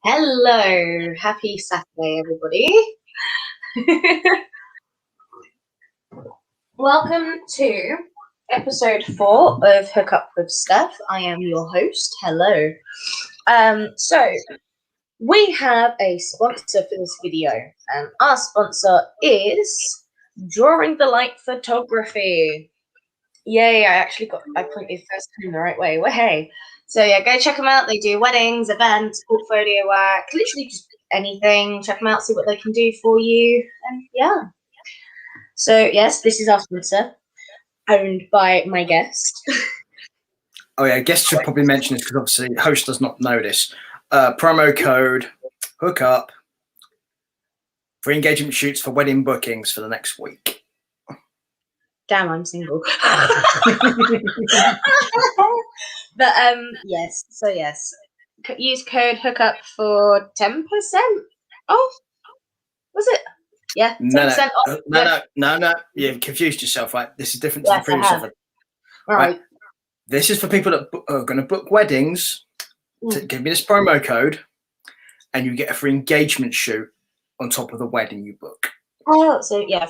Hello, happy Saturday, everybody. Welcome to episode 4 of Hook Up with Steph. I am your host. Hello. So we have a sponsor for this video, and our sponsor is Drawing the Light Photography. Yay! I pointed first time the right way. Well, hey. So yeah, go check them out. They do weddings, events, portfolio work, literally just anything. Check them out, see what they can do for you, and yeah. So yes, this is our sponsor, owned by my guest. Oh yeah, guest should probably mention this because obviously host does not know this. Promo code Hook Up for engagement shoots for wedding bookings for the next week. Damn, I'm single. But yes. So yes, use code Hookup for 10% off. Was it? Yeah, 10% off. No. You've confused yourself, right? This is different to the previous offer. Right. This is for people that are going to book weddings. Give me this promo code, and you get a free engagement shoot on top of the wedding you book. Oh, so yeah.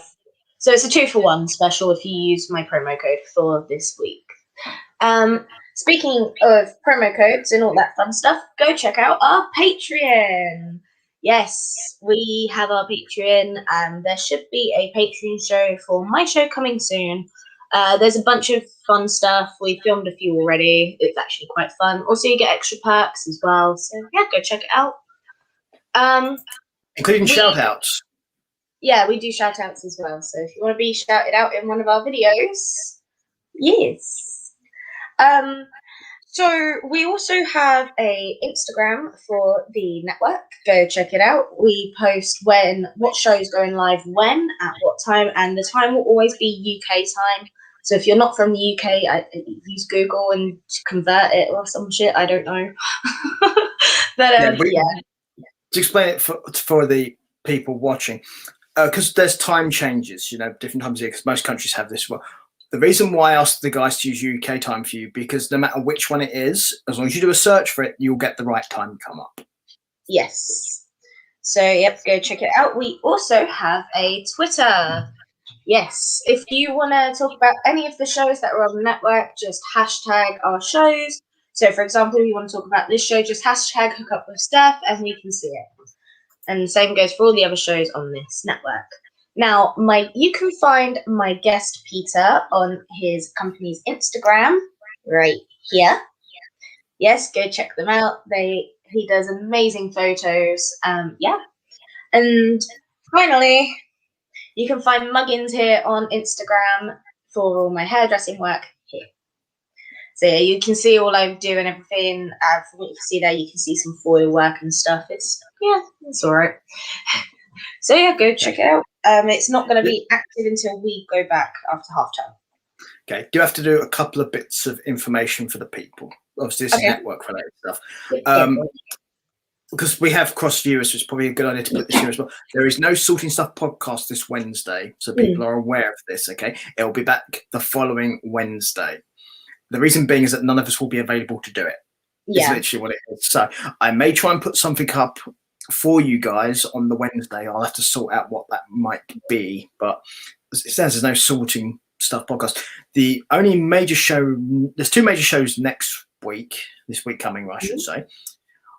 So it's a 2-for-1 special if you use my promo code for this week. Speaking of promo codes and all that fun stuff, go check out our Patreon. Yes, we have our Patreon. There should be a Patreon show for my show coming soon. There's a bunch of fun stuff. We filmed a few already. It's actually quite fun. Also, you get extra perks as well. So yeah, go check it out. Including shout-outs. Yeah, we do shout-outs as well. So if you want to be shouted out in one of our videos, yes. So we also have a Instagram for the network. Go check it out. We post what show's going live when, at what time, and the time will always be UK time. So if you're not from the UK, use Google and convert it or some shit. I don't know. But yeah. To explain it for the people watching, because there's time changes, different times of year, because most countries have this. Well, the reason why I asked the guys to use UK time for you, because no matter which one it is, as long as you do a search for it, you'll get the right time come up. Yes. So, yep, go check it out. We also have a Twitter. Yes. If you want to talk about any of the shows that are on the network, just hashtag our shows. So, for example, if you want to talk about this show, just hashtag Hook Up with Steph, and we can see it. And the same goes for all the other shows on this network. Now, you can find my guest Peter on his company's Instagram right here. Yes, go check them out. He does amazing photos. Yeah. And finally, you can find Muggins here on Instagram for all my hairdressing work here. So yeah, you can see all I do and everything. From what you can see there, you can see some foil work and stuff. It's all right. So yeah, go check it out. It's not going to be active until we go back after half term. Okay. Do you have to do a couple of bits of information for the people? Obviously, this is network related stuff. Because we have cross viewers, so it's probably a good idea to put this here as well. There is no Sorting Stuff podcast this Wednesday, so people are aware of this. Okay, it will be back the following Wednesday. The reason being is that none of us will be available to do it. Yeah, it's literally what it is. So I may try and put something up for you guys on the Wednesday. I'll have to sort out what that might be, but it says there's no Sorting Stuff podcast. The only major show, there's 2 major shows next week, this week coming, I should say.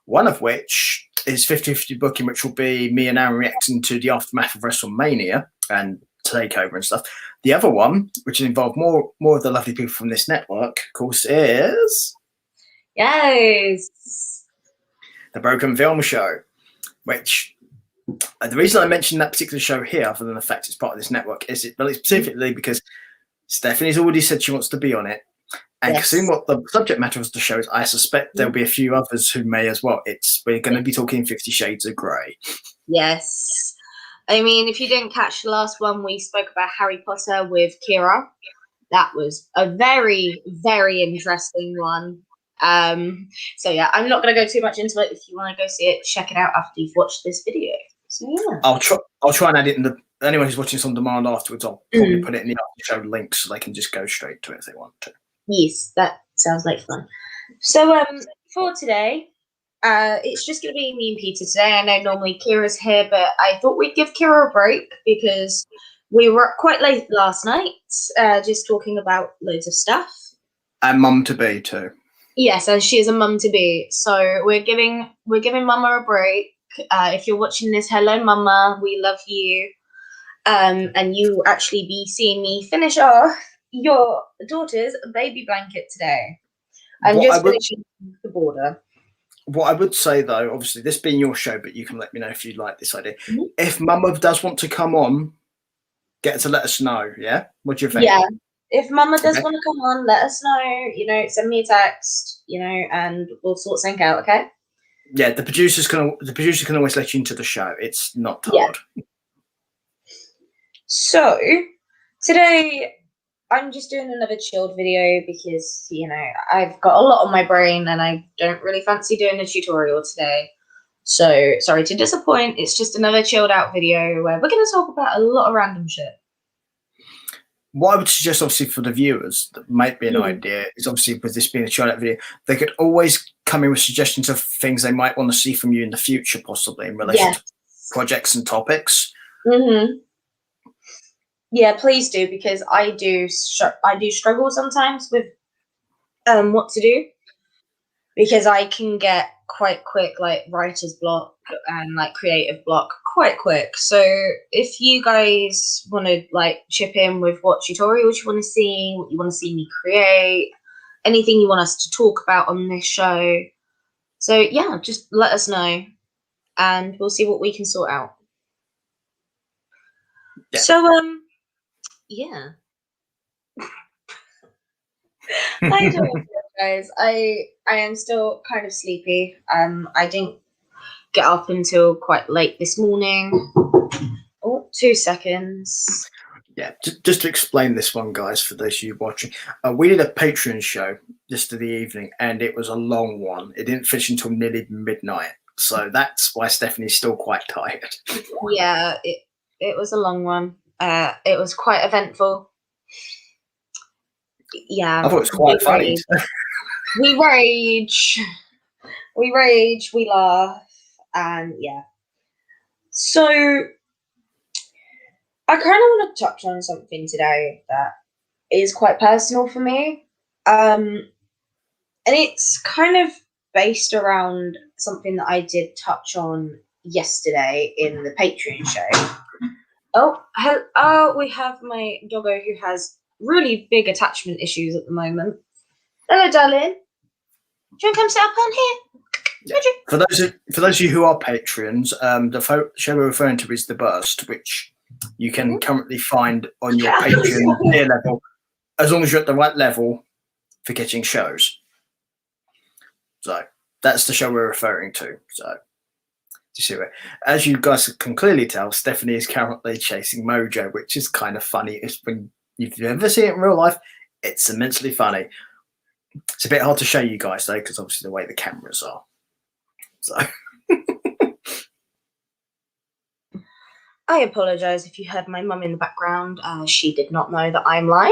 One of which is 50/50 booking, which will be me and Aaron reacting to the aftermath of WrestleMania and takeover and stuff. The other one, which involved more of the lovely people from this network, of course, is Yes. the Broken Film Show, which the reason I mentioned that particular show here, other than the fact it's part of this network, is specifically because Stephanie's already said she wants to be on it. And considering what the subject matter of the show is, I suspect there'll be a few others who may as well. We're going to be talking 50 Shades of Grey. Yes. I mean, if you didn't catch the last one, we spoke about Harry Potter with Kira. That was a very, very interesting one. So yeah, I'm not going to go too much into it. If you want to go see it, check it out after you've watched this video. So yeah, I'll try and add it in the. Anyone who's watching this on demand afterwards, I'll probably put it in the after show link so they can just go straight to it if they want to. Yes, that sounds like fun. So for today, it's just going to be me and Peter today. I know normally Kira's here, but I thought we'd give Kira a break because we were up quite late last night, just talking about loads of stuff. And mum to be too. Yes, and she is a mum to be. So we're giving Mama a break. If you're watching this, hello Mama, we love you. And you actually be seeing me finish off your daughter's baby blanket today. I'm just finishing the border. What I would say though, obviously this being your show, but you can let me know if you like this idea. If Mama does want to come on, get her to let us know. Yeah, what do you think? Yeah, if Mama does want to come on, let us know. You know, send me a text. You know, and we'll sort something out. Okay. Yeah, the producer can always let you into the show. It's not hard. Yeah. So today I'm just doing another chilled video because, you know, I've got a lot on my brain and I don't really fancy doing a tutorial today. So sorry to disappoint. It's just another chilled out video where we're going to talk about a lot of random shit. What I would suggest, obviously, for the viewers, that might be an idea, is obviously with this being a chilled out video, they could always come in with suggestions of things they might want to see from you in the future, possibly in relation to projects and topics. Yeah, please do, because I do struggle sometimes with what to do, because I can get quite quick like writer's block and like creative block quite quick. So if you guys want to like chip in with what tutorials you want to see, what you want to see me create, anything you want us to talk about on this show, so yeah, just let us know and we'll see what we can sort out. So yeah. I do apologize. I am still kind of sleepy. I didn't get up until quite late this morning. Oh, 2 seconds. Yeah, just to explain this one, guys, for those of you watching, we did a Patreon show just in the evening, and it was a long one. It didn't finish until nearly midnight, so that's why Stephanie's still quite tired. Yeah, it was a long one. It was quite eventful. Yeah, I thought it was quite funny. We rage, we laugh, and yeah. So I kind of want to touch on something today that is quite personal for me. And it's kind of based around something that I did touch on yesterday in the Patreon show. Oh, we have my doggo who has really big attachment issues at the moment. Hello, darling. Do you want to come sit up on here? Yeah. For those of you who are patrons, the show we're referring to is The Burst, which you can currently find on your Patreon tier level, as long as you're at the right level for getting shows. So that's the show we're referring to. So you see it. As you guys can clearly tell, Stephanie is currently chasing Mojo, which is kind of funny. If you've ever seen it in real life, it's immensely funny. It's a bit hard to show you guys though, because obviously the way the cameras are. So I apologize if you heard my mum in the background. She did not know that I'm live.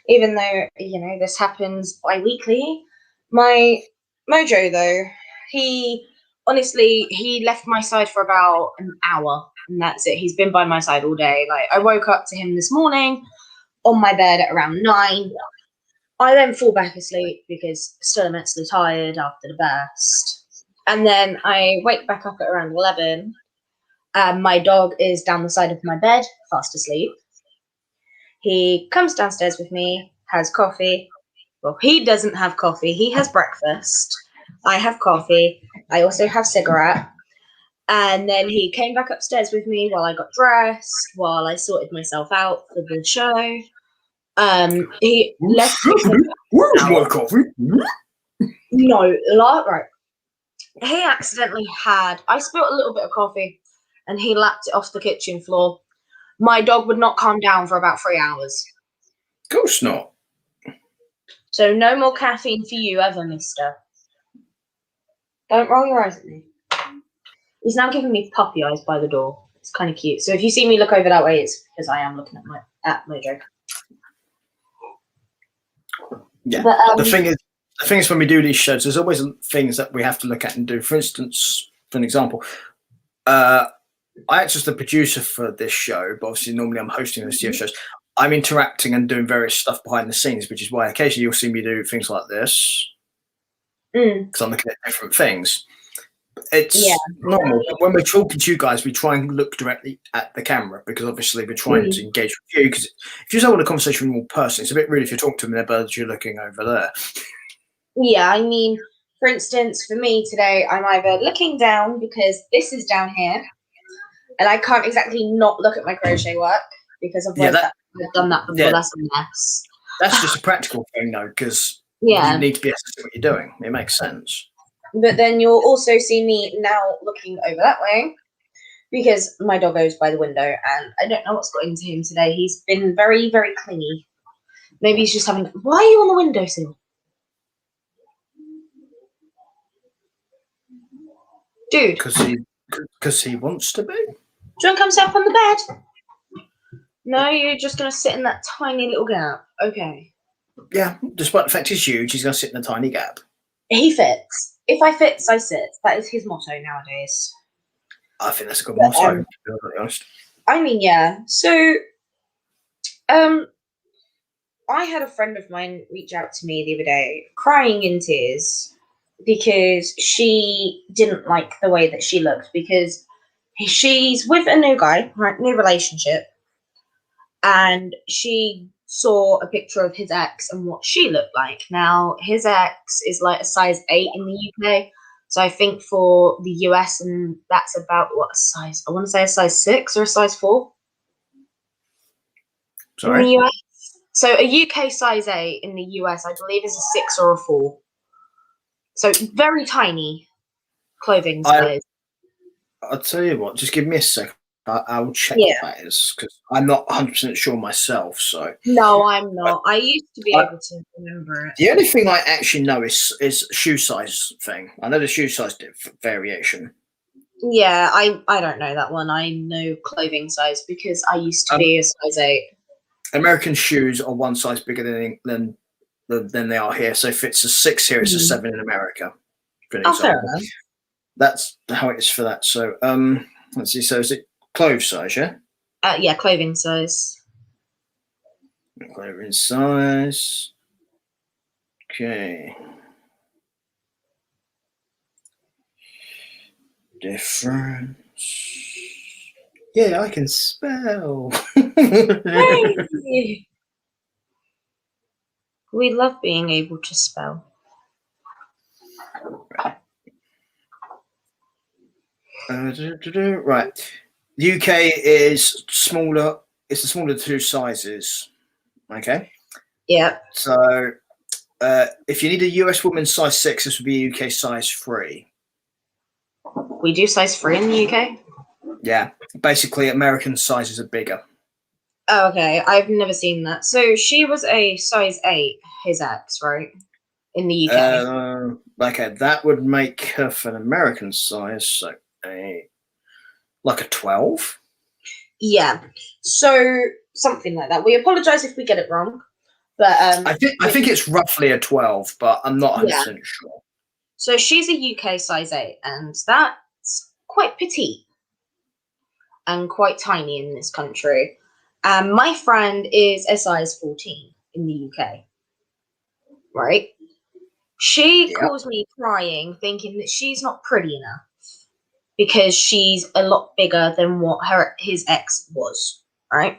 Even though, you know, this happens bi-weekly. My Mojo, though, he left my side for about an hour, and that's it. He's been by my side all day. Like, I woke up to him this morning on my bed at around 9. I then fall back asleep because still immensely tired after the burst. And then I wake back up at around 11. My dog is down the side of my bed, fast asleep. He comes downstairs with me, has coffee. Well, he doesn't have coffee. He has breakfast. I have coffee. I also have cigarette. And then he came back upstairs with me while I got dressed, while I sorted myself out for the show. He left me for Where's my coffee? no, right. He accidentally I spilled a little bit of coffee and he lapped it off the kitchen floor. My dog would not calm down for about 3 hours. Of course not. So no more caffeine for you ever, mister. Don't roll your eyes at me. He's now giving me puppy eyes by the door. It's kind of cute. So if you see me look over that way, it's because I am looking at Mojo. Yeah. But, the thing is, when we do these shows, there's always things that we have to look at and do. For instance, for an example, I act as the producer for this show, but obviously normally I'm hosting these shows. I'm interacting and doing various stuff behind the scenes, which is why occasionally you'll see me do things like this because I'm looking at different things. It's normal, but when we're talking to you guys, we try and look directly at the camera because obviously we're trying to engage with you. Because if you're having a conversation with a person, it's a bit rude if you're talking to them there, but you're looking over there. Yeah, I mean, for instance, for me today, I'm either looking down because this is down here, and I can't exactly not look at my crochet work because I've done that before. That's a mess. That's just a practical thing, though, because you need to be able to see what you're doing. It makes sense. But then you'll also see me now looking over that way because my dog goes by the window and I don't know what's got into him today. He's been very, very clingy. Maybe he's just having... Why are you on the windowsill? Dude. Because he wants to be. Do you want to come sit up on the bed? No, you're just going to sit in that tiny little gap. Okay. Yeah, despite the fact he's huge, he's going to sit in a tiny gap. He fits. If I fits, I sit. That is his motto nowadays. I think that's a good motto, to be honest. I mean, yeah. So, I had a friend of mine reach out to me the other day, crying in tears, because she didn't like the way that she looked, because she's with a new guy, right, new relationship, and she saw a picture of his ex and what she looked like. Now, his ex is like a size 8 in the UK. So I think for the US, and that's about what size? I want to say a size 6 or a size 4. Sorry? In the US. So a UK size 8 in the US, I believe, is a 6 or a 4. So very tiny clothing size. I'll tell you what, just give me a second. I'll check what that is because I'm not 100% sure myself. So no, I'm not. I used to be able to remember it. The only thing I actually know is shoe size thing. I know the shoe size variation. Yeah, I don't know that one. I know clothing size because I used to be a size 8. American shoes are one size bigger than they are here. So if it's a 6 here, it's a 7 in America. Oh, fair enough. That's how it is for that. So let's see. So is it clothes size? Yeah. Yeah, clothing size. Clothing size. Okay. Difference. Yeah, I can spell. Hey! We love being able to spell. Right. The UK is smaller. It's the smaller of the two sizes. Okay. Yeah. So if you need a US woman's size 6, this would be UK size 3. We do size 3 in the UK? Yeah. Basically, American sizes are bigger. Oh, okay. I've never seen that. So she was a size 8, his ex, right? In the UK. Okay, that would make her for an American size, so like a 12. Yeah. So something like that. We apologize if we get it wrong, but I think it's roughly a 12, but I'm not 100% sure. So she's a UK size 8, and that's quite petite and quite tiny in this country. My friend is a size 14 in the UK, right? She calls me crying, thinking that she's not pretty enough. because she's a lot bigger than what his ex was, right?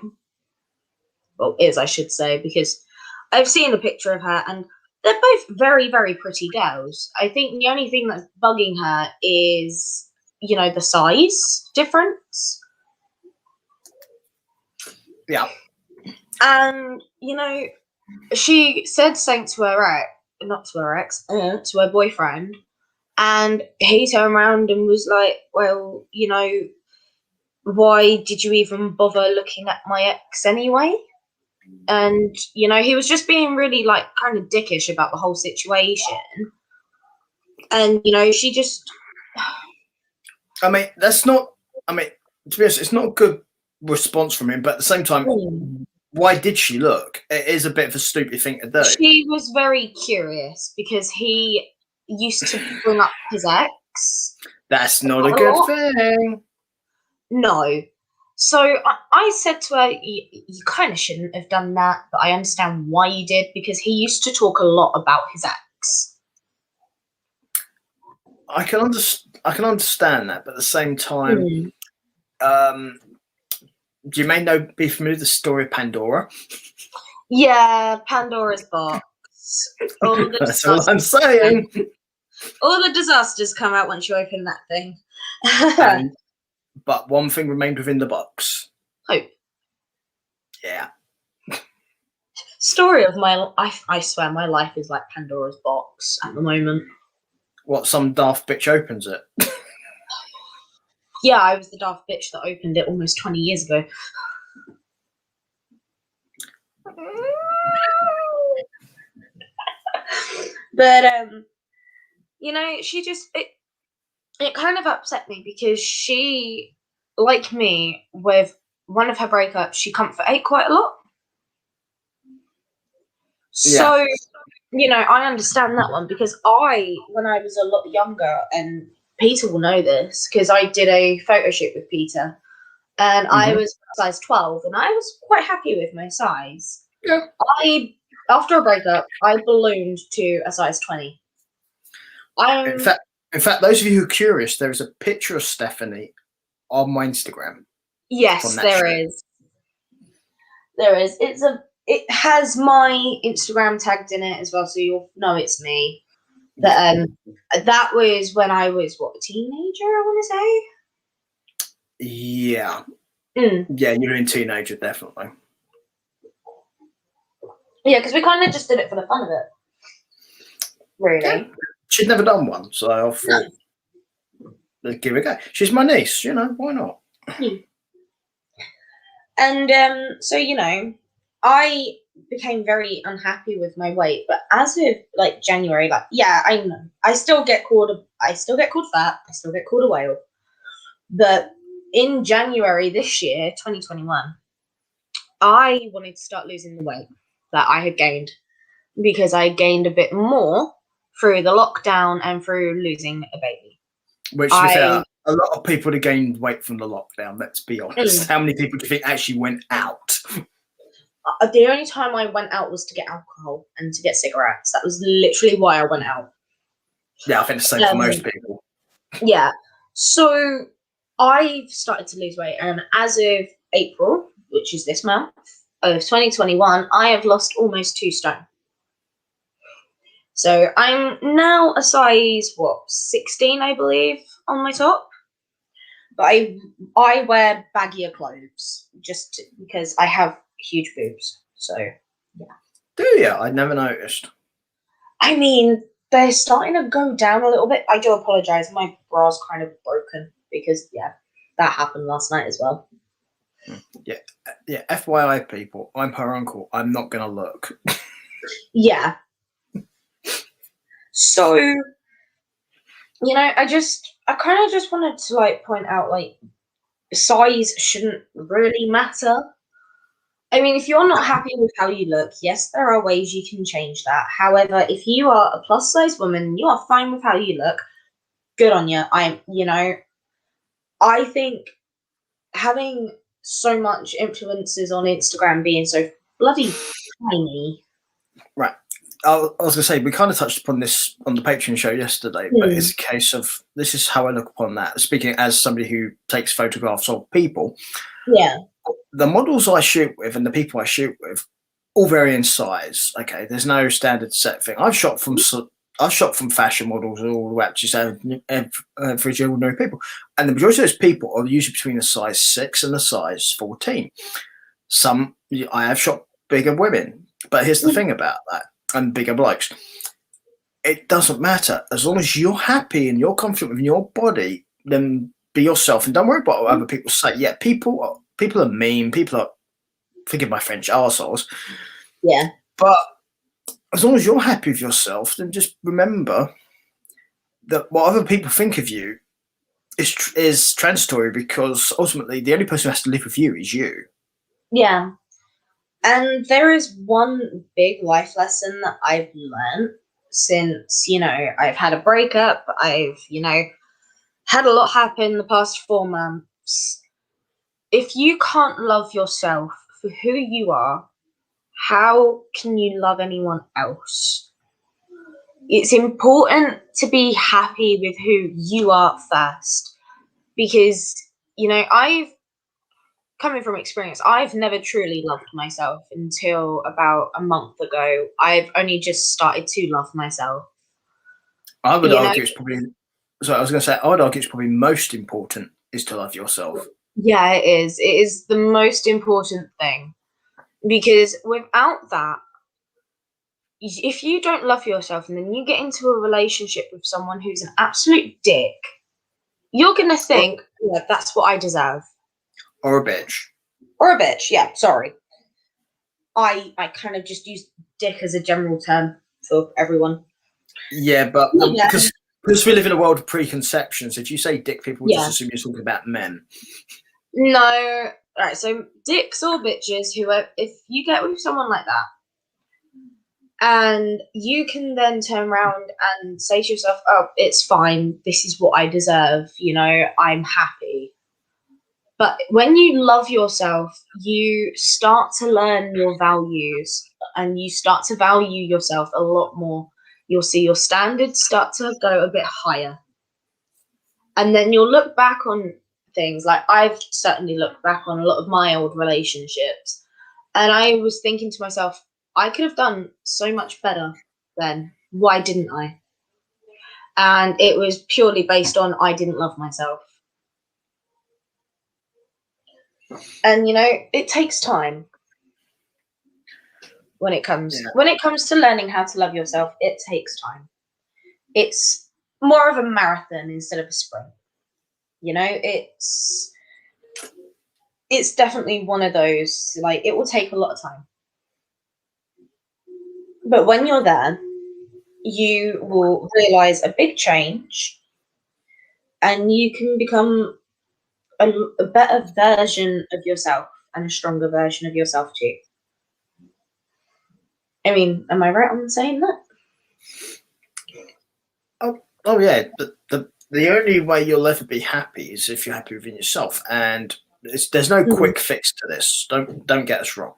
Well, is, I should say, because I've seen a picture of her and they're both very, very pretty girls. I think the only thing that's bugging her is, the size difference. Yeah. And, she said something to her to her boyfriend, and he turned around and was like, well, why did you even bother looking at my ex anyway? And, he was just being really, kind of dickish about the whole situation. And, she just... I mean, to be honest, it's not a good response from him, but at the same time, why did she look? It is a bit of a stupid thing to do. She was very curious because he used to bring up his ex. That's not a good thing. No. So I said to her, you kind of shouldn't have done that, but I understand why you did, because he used to talk a lot about his ex. I can understand that, but at the same time, you may be familiar with the story of Pandora. Yeah, Pandora's box. That's what I'm saying. All the disasters come out once you open that thing. But one thing remained within the box. Hope. Yeah. Story of my life. I swear my life is like Pandora's box at the moment. What, some daft bitch opens it? Yeah, I was the daft bitch that opened it almost 20 years ago. But, she just... It kind of upset me because she, like me, with one of her breakups, she comfort ate quite a lot. So, I understand that one because when I was a lot younger, and Peter will know this, because I did a photo shoot with Peter, and I was size 12, and I was quite happy with my size. Yeah. After a breakup, I ballooned to a size 20. In fact, those of you who are curious, there is a picture of Stephanie on my Instagram. Yes, there is. There is. It has my Instagram tagged in it as well, so you'll know it's me. But that was when I was a teenager, I want to say. Yeah. Yeah, you're a teenager, definitely. Yeah, because we kind of just did it for the fun of it. Really. Yeah. She'd never done one, so I thought, let's give it a go. She's my niece, why not? And so, I became very unhappy with my weight, but as of January, I know I still get called fat, I still get called a whale. But in January this year, 2021, I wanted to start losing the weight that I had gained, because I gained a bit more through the lockdown and through losing a baby. Which, to be fair, a lot of people have gained weight from the lockdown, let's be honest. How many people do you think actually went out? The only time I went out was to get alcohol and to get cigarettes. That was literally why I went out. Yeah, I think the same for most people. Yeah. So I've started to lose weight, and as of April, which is this month of 2021, I have lost almost 2 stone. So I'm now a size 16, I believe, on my top. But I wear baggier clothes just because I have huge boobs. So yeah. Do you? I never noticed. I mean, they're starting to go down a little bit. I do apologize. My bra's kind of broken because that happened last night as well. Yeah. FYI, people, I'm her uncle. I'm not gonna look. Yeah. So, I kind of just wanted to point out size shouldn't really matter. I mean, if you're not happy with how you look, yes, there are ways you can change that. However, if you are a plus size woman, you are fine with how you look, good on you. I think having so much influencers on Instagram being so bloody tiny. Right. I was going to say, we kind of touched upon this on the Patreon show yesterday, but it's a case of, this is how I look upon that. Speaking as somebody who takes photographs of people, Yeah. the models I shoot with and the people I shoot with all vary in size. Okay, there's no standard set thing. I've shot from fashion models all the way up to average ordinary people, and the majority of those people are usually between a size 6 and a size 14. I have shot bigger women, but here's the thing about that, and bigger blokes. It doesn't matter as long as you're happy and you're confident with your body. Then be yourself and don't worry about what other people say. Yeah, people are mean. People are, forgive my French, arseholes. Yeah. But as long as you're happy with yourself, then just remember that what other people think of you is transitory, because ultimately the only person who has to live with you is you. Yeah. And there is one big life lesson that I've learned since, I've had a breakup. I've, had a lot happen the past 4 months. If you can't love yourself for who you are, how can you love anyone else? It's important to be happy with who you are first, because, I've coming from experience, I've never truly loved myself until about a month ago. I've only just started to love myself. I would argue it's probably, I was going to say, I would argue it's probably most important is to love yourself. Yeah, it is. It is the most important thing, because without that, if you don't love yourself and then you get into a relationship with someone who's an absolute dick, you're going to think, yeah, that's what I deserve. Or a bitch. Or a bitch, yeah, sorry. I kind of just use dick as a general term for everyone. Yeah, but because we live in a world of preconceptions, if you say dick, people will just assume you're talking about men. No. Alright, so dicks or bitches, if you get with someone like that, and you can then turn around and say to yourself, oh, it's fine, this is what I deserve, I'm happy. But when you love yourself, you start to learn your values and you start to value yourself a lot more. You'll see your standards start to go a bit higher. And then you'll look back on things, like I've certainly looked back on a lot of my old relationships, and I was thinking to myself, I could have done so much better then. Why didn't I? And it was purely based on I didn't love myself. And it takes time when it comes to learning how to love yourself. It takes time. It's more of a marathon instead of a sprint. It's definitely one of those, like, it will take a lot of time. But when you're there, you will realize a big change and you can become a better version of yourself and a stronger version of yourself too. I mean, am I right on saying that? Oh yeah, but the only way you'll ever be happy is if you're happy within yourself, and there's no quick fix to this. Don't get us wrong.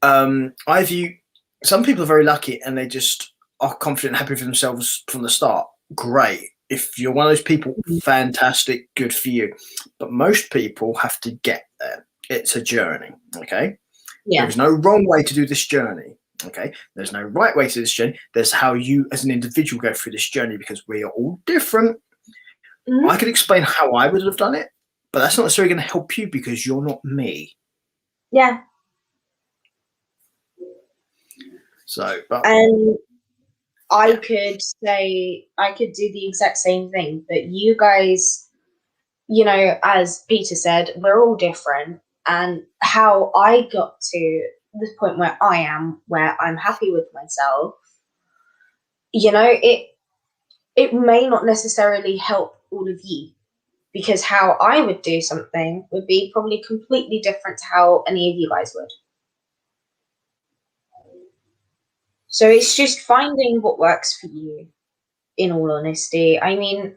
I view some people are very lucky and they just are confident and happy with themselves from the start. Great. If you're one of those people, fantastic, good for you. But most people have to get there. It's a journey, okay? Yeah. There is no wrong way to do this journey, okay? There's no right way to do this journey. There's how you as an individual go through this journey, because we are all different. I could explain how I would have done it, but that's not necessarily going to help you because you're not me. Yeah. So, and I could say, I could do the exact same thing, but you guys, as Peter said, we're all different. And how I got to this point where I am, where I'm happy with myself, it may not necessarily help all of you, because how I would do something would be probably completely different to how any of you guys would. So it's just finding what works for you, in all honesty. I mean,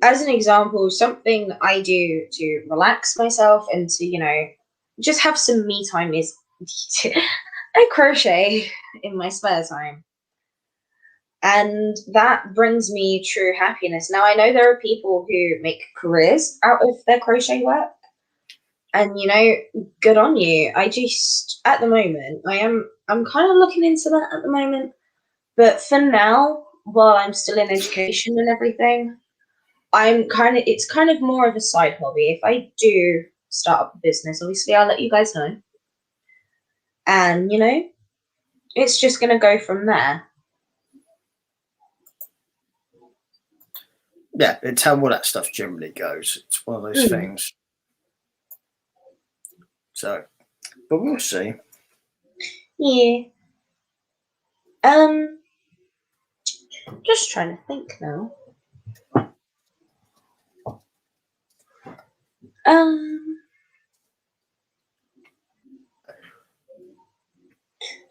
as an example, something I do to relax myself and to, just have some me time is I crochet in my spare time. And that brings me true happiness. Now, I know there are people who make careers out of their crochet work. And, good on you. I just, at the moment, I'm kind of looking into that at the moment. But for now, while I'm still in education and everything, it's kind of more of a side hobby. If I do start up a business, obviously I'll let you guys know. And, it's just going to go from there. Yeah, it's how all that stuff generally goes. It's one of those things. So, but we'll see. Yeah. Just trying to think now.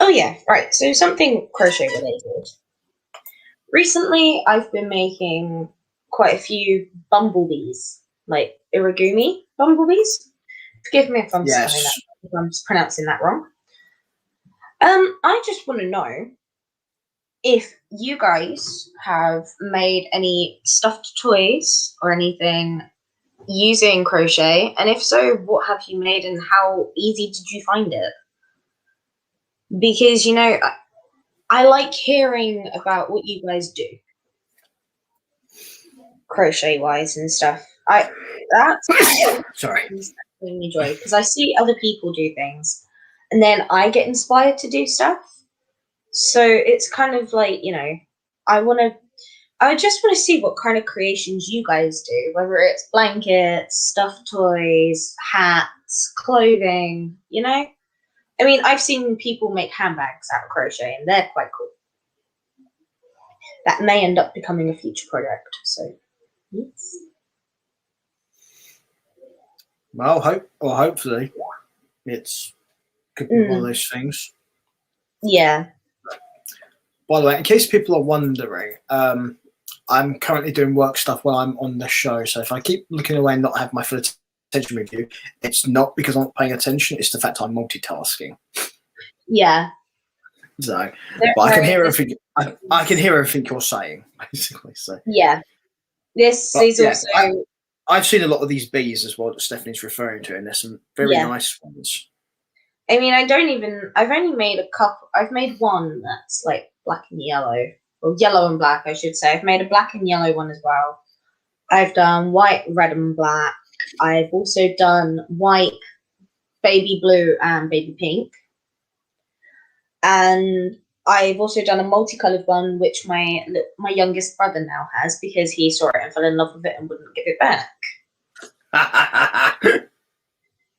Oh yeah, right. So something crochet related. Recently, I've been making quite a few bumblebees, like irigumi bumblebees. Forgive me if I'm spelling that, if I'm pronouncing that wrong. I just want to know if you guys have made any stuffed toys or anything using crochet, and if so, what have you made and how easy did you find it? Because, I like hearing about what you guys do, crochet-wise and stuff. That's sorry. I enjoy because I see other people do things, and then I get inspired to do stuff. So it's kind of like, I just want to see what kind of creations you guys do, whether it's blankets, stuffed toys, hats, clothing, I mean, I've seen people make handbags out of crochet, and they're quite cool. That may end up becoming a future project. So, yes. Well, hopefully, it's could be one of those things. Yeah. By the way, in case people are wondering, I'm currently doing work stuff while I'm on the show. So if I keep looking away and not have my full attention with you, it's not because I'm not paying attention. It's the fact I'm multitasking. Yeah. So, but I can hear everything. I can hear everything you're saying, basically. So yeah, this is also. I've seen a lot of these bees as well that Stephanie's referring to, and there's some very nice ones. I mean, I've only made a couple. I've made one that's like black and yellow, or yellow and black, I should say. I've made a black and yellow one as well. I've done white, red, and black. I've also done white, baby blue, and baby pink. And I've also done a multicolored one, which my youngest brother now has because he saw it and fell in love with it and wouldn't give it back.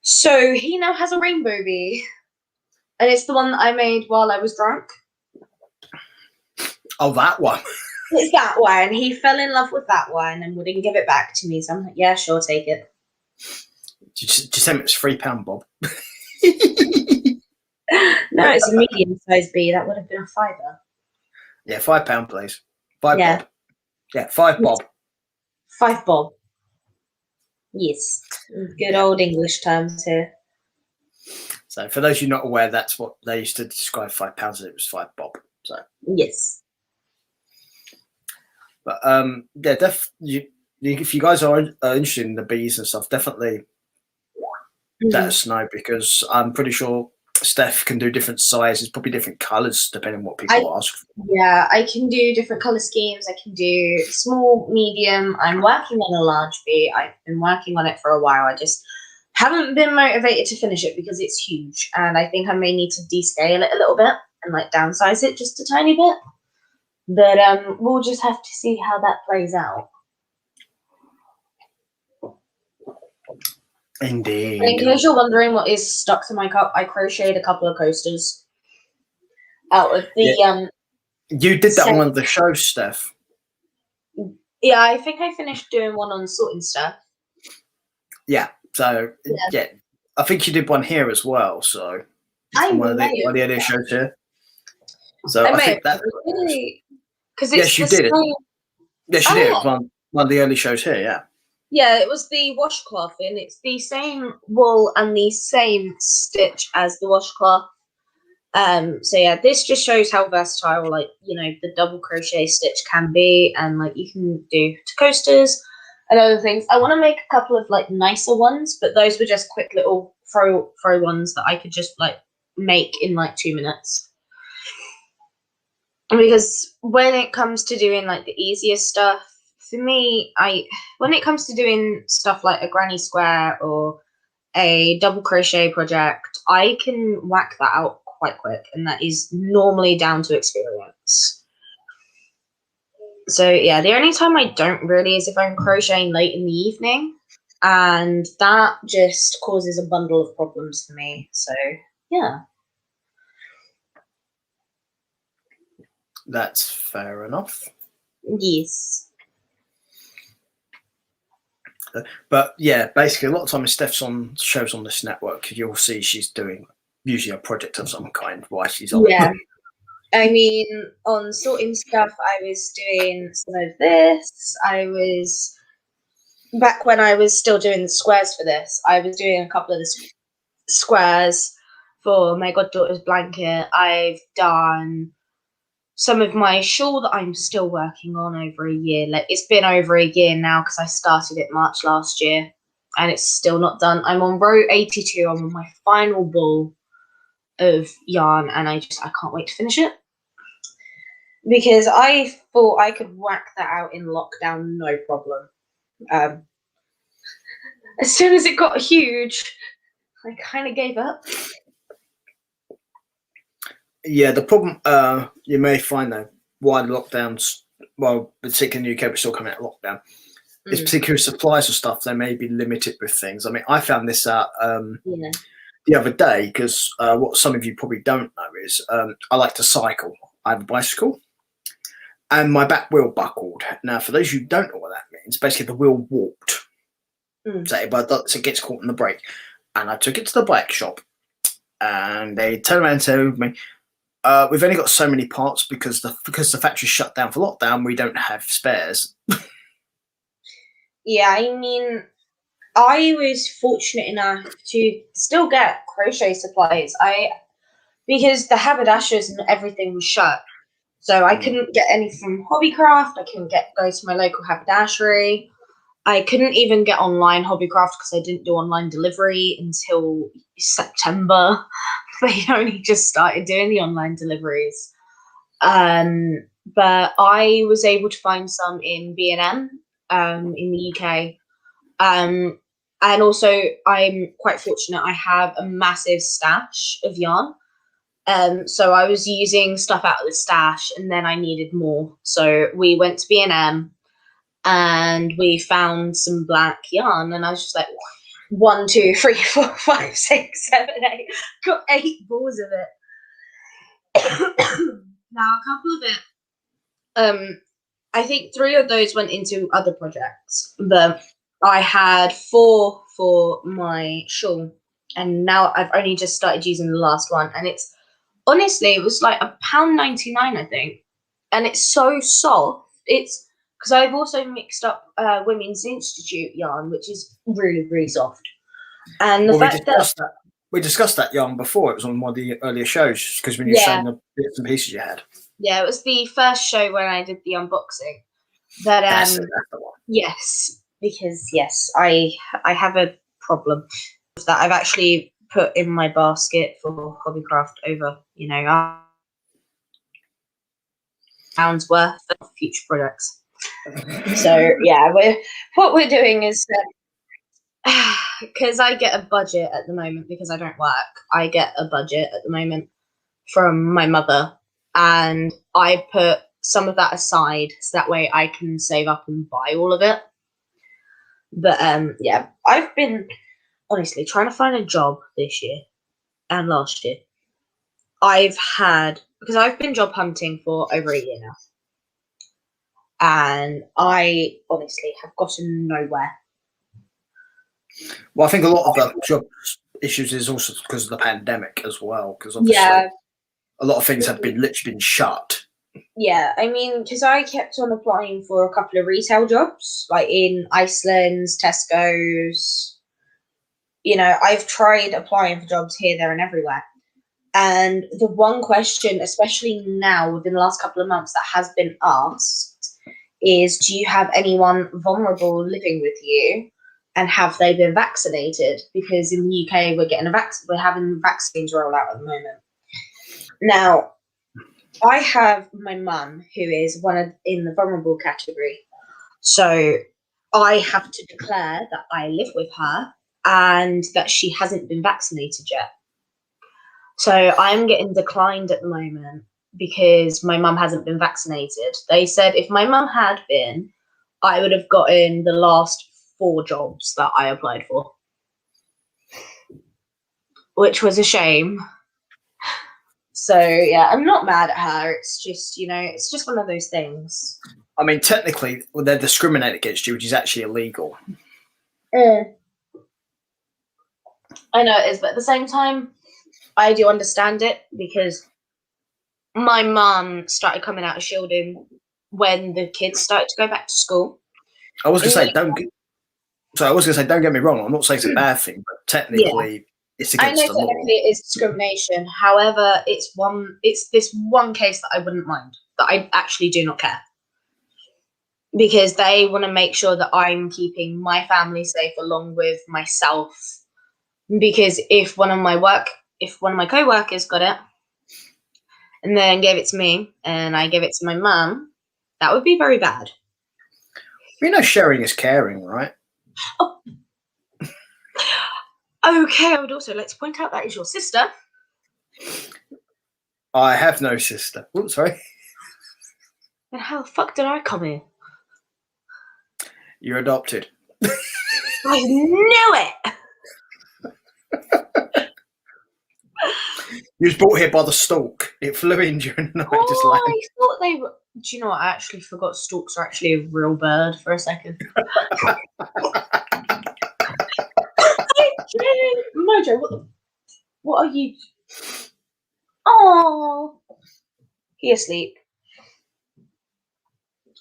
So he now has a rainbow bee, and it's the one that I made while I was drunk. Oh, that one. It's that one. He fell in love with that one and wouldn't give it back to me. So I'm like, yeah, sure, take it. Just tell me it's £3, Bob. No, it's a medium-sized bee. That would have been a £5. Yeah, £5, please. £5 Bob. Yeah, £5 Bob. £5 Bob. Yes. Good old English terms here. So for those of you not aware, that's what they used to describe £5 as. It was £5 Bob. So yes. But yeah, if you guys are interested in the bees and stuff, definitely let us know, because I'm pretty sure Steph can do different sizes, probably different colours, depending on what people ask for. Yeah, I can do different colour schemes. I can do small, medium. I'm working on a large bee. I've been working on it for a while. I just haven't been motivated to finish it because it's huge, and I think I may need to descale it a little bit and like downsize it just a tiny bit. But we'll just have to see how that plays out. Indeed. And in case you're wondering what is stuck to my cup, I crocheted a couple of coasters out of the You did that on one of the shows, Steph. Yeah, I think I finished doing one on Salt and Stuff. Yeah. So yeah, I think you did one here as well. So one of the earlier shows here. So I think that because yes, you did it. Yes, you did. It was one of the early shows here. Yeah. Yeah, it was the washcloth, and it's the same wool and the same stitch as the washcloth. So yeah, this just shows how versatile, like, the double crochet stitch can be, and like you can do to coasters and other things. I want to make a couple of like nicer ones, but those were just quick little throw ones that I could just like make in like 2 minutes. Because when it comes to doing like the easier stuff, for me, when it comes to doing stuff like a granny square or a double crochet project, I can whack that out quite quick, and that is normally down to experience. So yeah, the only time I don't really is if I'm crocheting late in the evening, and that just causes a bundle of problems for me. So yeah. That's fair enough. Yes. But yeah, basically, a lot of times Steph's on shows on this network, you'll see she's doing usually a project of some kind while she's on. Yeah. I mean, on sorting stuff, I was doing some of this. Back when I was still doing the squares for this, I was doing a couple of the squares for my goddaughter's blanket. I've done some of my shawl that I'm still working on over a year. Like, it's been over a year now because I started it March last year, and it's still not done. I'm on row 82. I'm on my final ball of yarn, and I can't wait to finish it. Because I thought I could whack that out in lockdown, no problem. As soon as it got huge, I kind of gave up. Yeah, the problem you may find though, why the lockdowns, well, particularly in the UK, we're still coming out of lockdown, is particular supplies of stuff, they may be limited with things. I mean, I found this out the other day because what some of you probably don't know is I like to cycle. I have a bicycle. And my back wheel buckled. Now, for those who don't know what that means, basically the wheel warped. So it gets caught in the brake. And I took it to the bike shop, and they turned around and told me, "We've only got so many parts because the factory's shut down for lockdown. We don't have spares." Yeah, I mean, I was fortunate enough to still get crochet supplies. Because the haberdashers and everything was shut. So I couldn't get any from Hobbycraft. I couldn't go to my local haberdashery. I couldn't even get online Hobbycraft because I didn't do online delivery until September. They only just started doing the online deliveries. But I was able to find some in B&M in the UK. And also, I'm quite fortunate. I have a massive stash of yarn. So I was using stuff out of the stash, and then I needed more. So we went to B&M, and we found some black yarn, and I was just like, 1, 2, 3, 4, 5, 6, 7, 8. Got 8 balls of it. Now, a couple of it, I think 3 of those went into other projects, but I had 4 for my shawl, and now I've only just started using the last one, and it's honestly, it was like £1.99, I think, and it's so soft. It's because I've also mixed up Women's Institute yarn, which is really, really soft. And the fact that we discussed that yarn before. It was on one of the earlier shows because when you were showing the bits and pieces you had. Yeah, it was the first show when I did the unboxing. But that's the one. Yes, because I have a problem with that. I've actually put in my basket for Hobbycraft over, pounds worth of future products. So yeah, what we're doing is because I get a budget at the moment because I don't work. I get a budget at the moment from my mother, and I put some of that aside so that way I can save up and buy all of it. But I've been honestly trying to find a job this year and last year. Because I've been job hunting for over a year now, and I honestly have gotten nowhere. Well, I think a lot of the job issues is also because of the pandemic as well, because obviously a lot of things have literally been shut. Yeah, I mean, because I kept on applying for a couple of retail jobs, like in Iceland's, Tesco's. I've tried applying for jobs here, there, and everywhere. And the one question, especially now within the last couple of months, that has been asked is, do you have anyone vulnerable living with you? And have they been vaccinated? Because in the UK, we're having vaccines roll out at the moment. Now, I have my mum, who is in the vulnerable category. So I have to declare that I live with her and that she hasn't been vaccinated yet. So I'm getting declined at the moment because my mum hasn't been vaccinated. They said if my mum had been, I would have gotten the last 4 jobs that I applied for, which was a shame. So yeah, I'm not mad at her. It's just, it's just one of those things. I mean, technically, they're discriminating against you, which is actually illegal. I know it is, but at the same time, I do understand it because my mum started coming out of shielding when the kids started to go back to school. I was going to say, don't get me wrong. I'm not saying it's a bad thing, but technically, it's against the law. Technically it is discrimination. However, it's this one case that I wouldn't mind, that I actually do not care. Because they want to make sure that I'm keeping my family safe along with myself. Because if one of my co-workers got it and then gave it to me and I gave it to my mum, that would be very bad. Sharing is caring, right? Oh. Okay, I would also like to point out that is your sister. I have no sister. Oops, sorry. And how the fuck did I come here? You're adopted. I knew it! You was brought here by the stork. It flew in during the night. I thought they were... Do you know what? I actually forgot storks are actually a real bird for a second. Mojo, what are you... Oh, he asleep.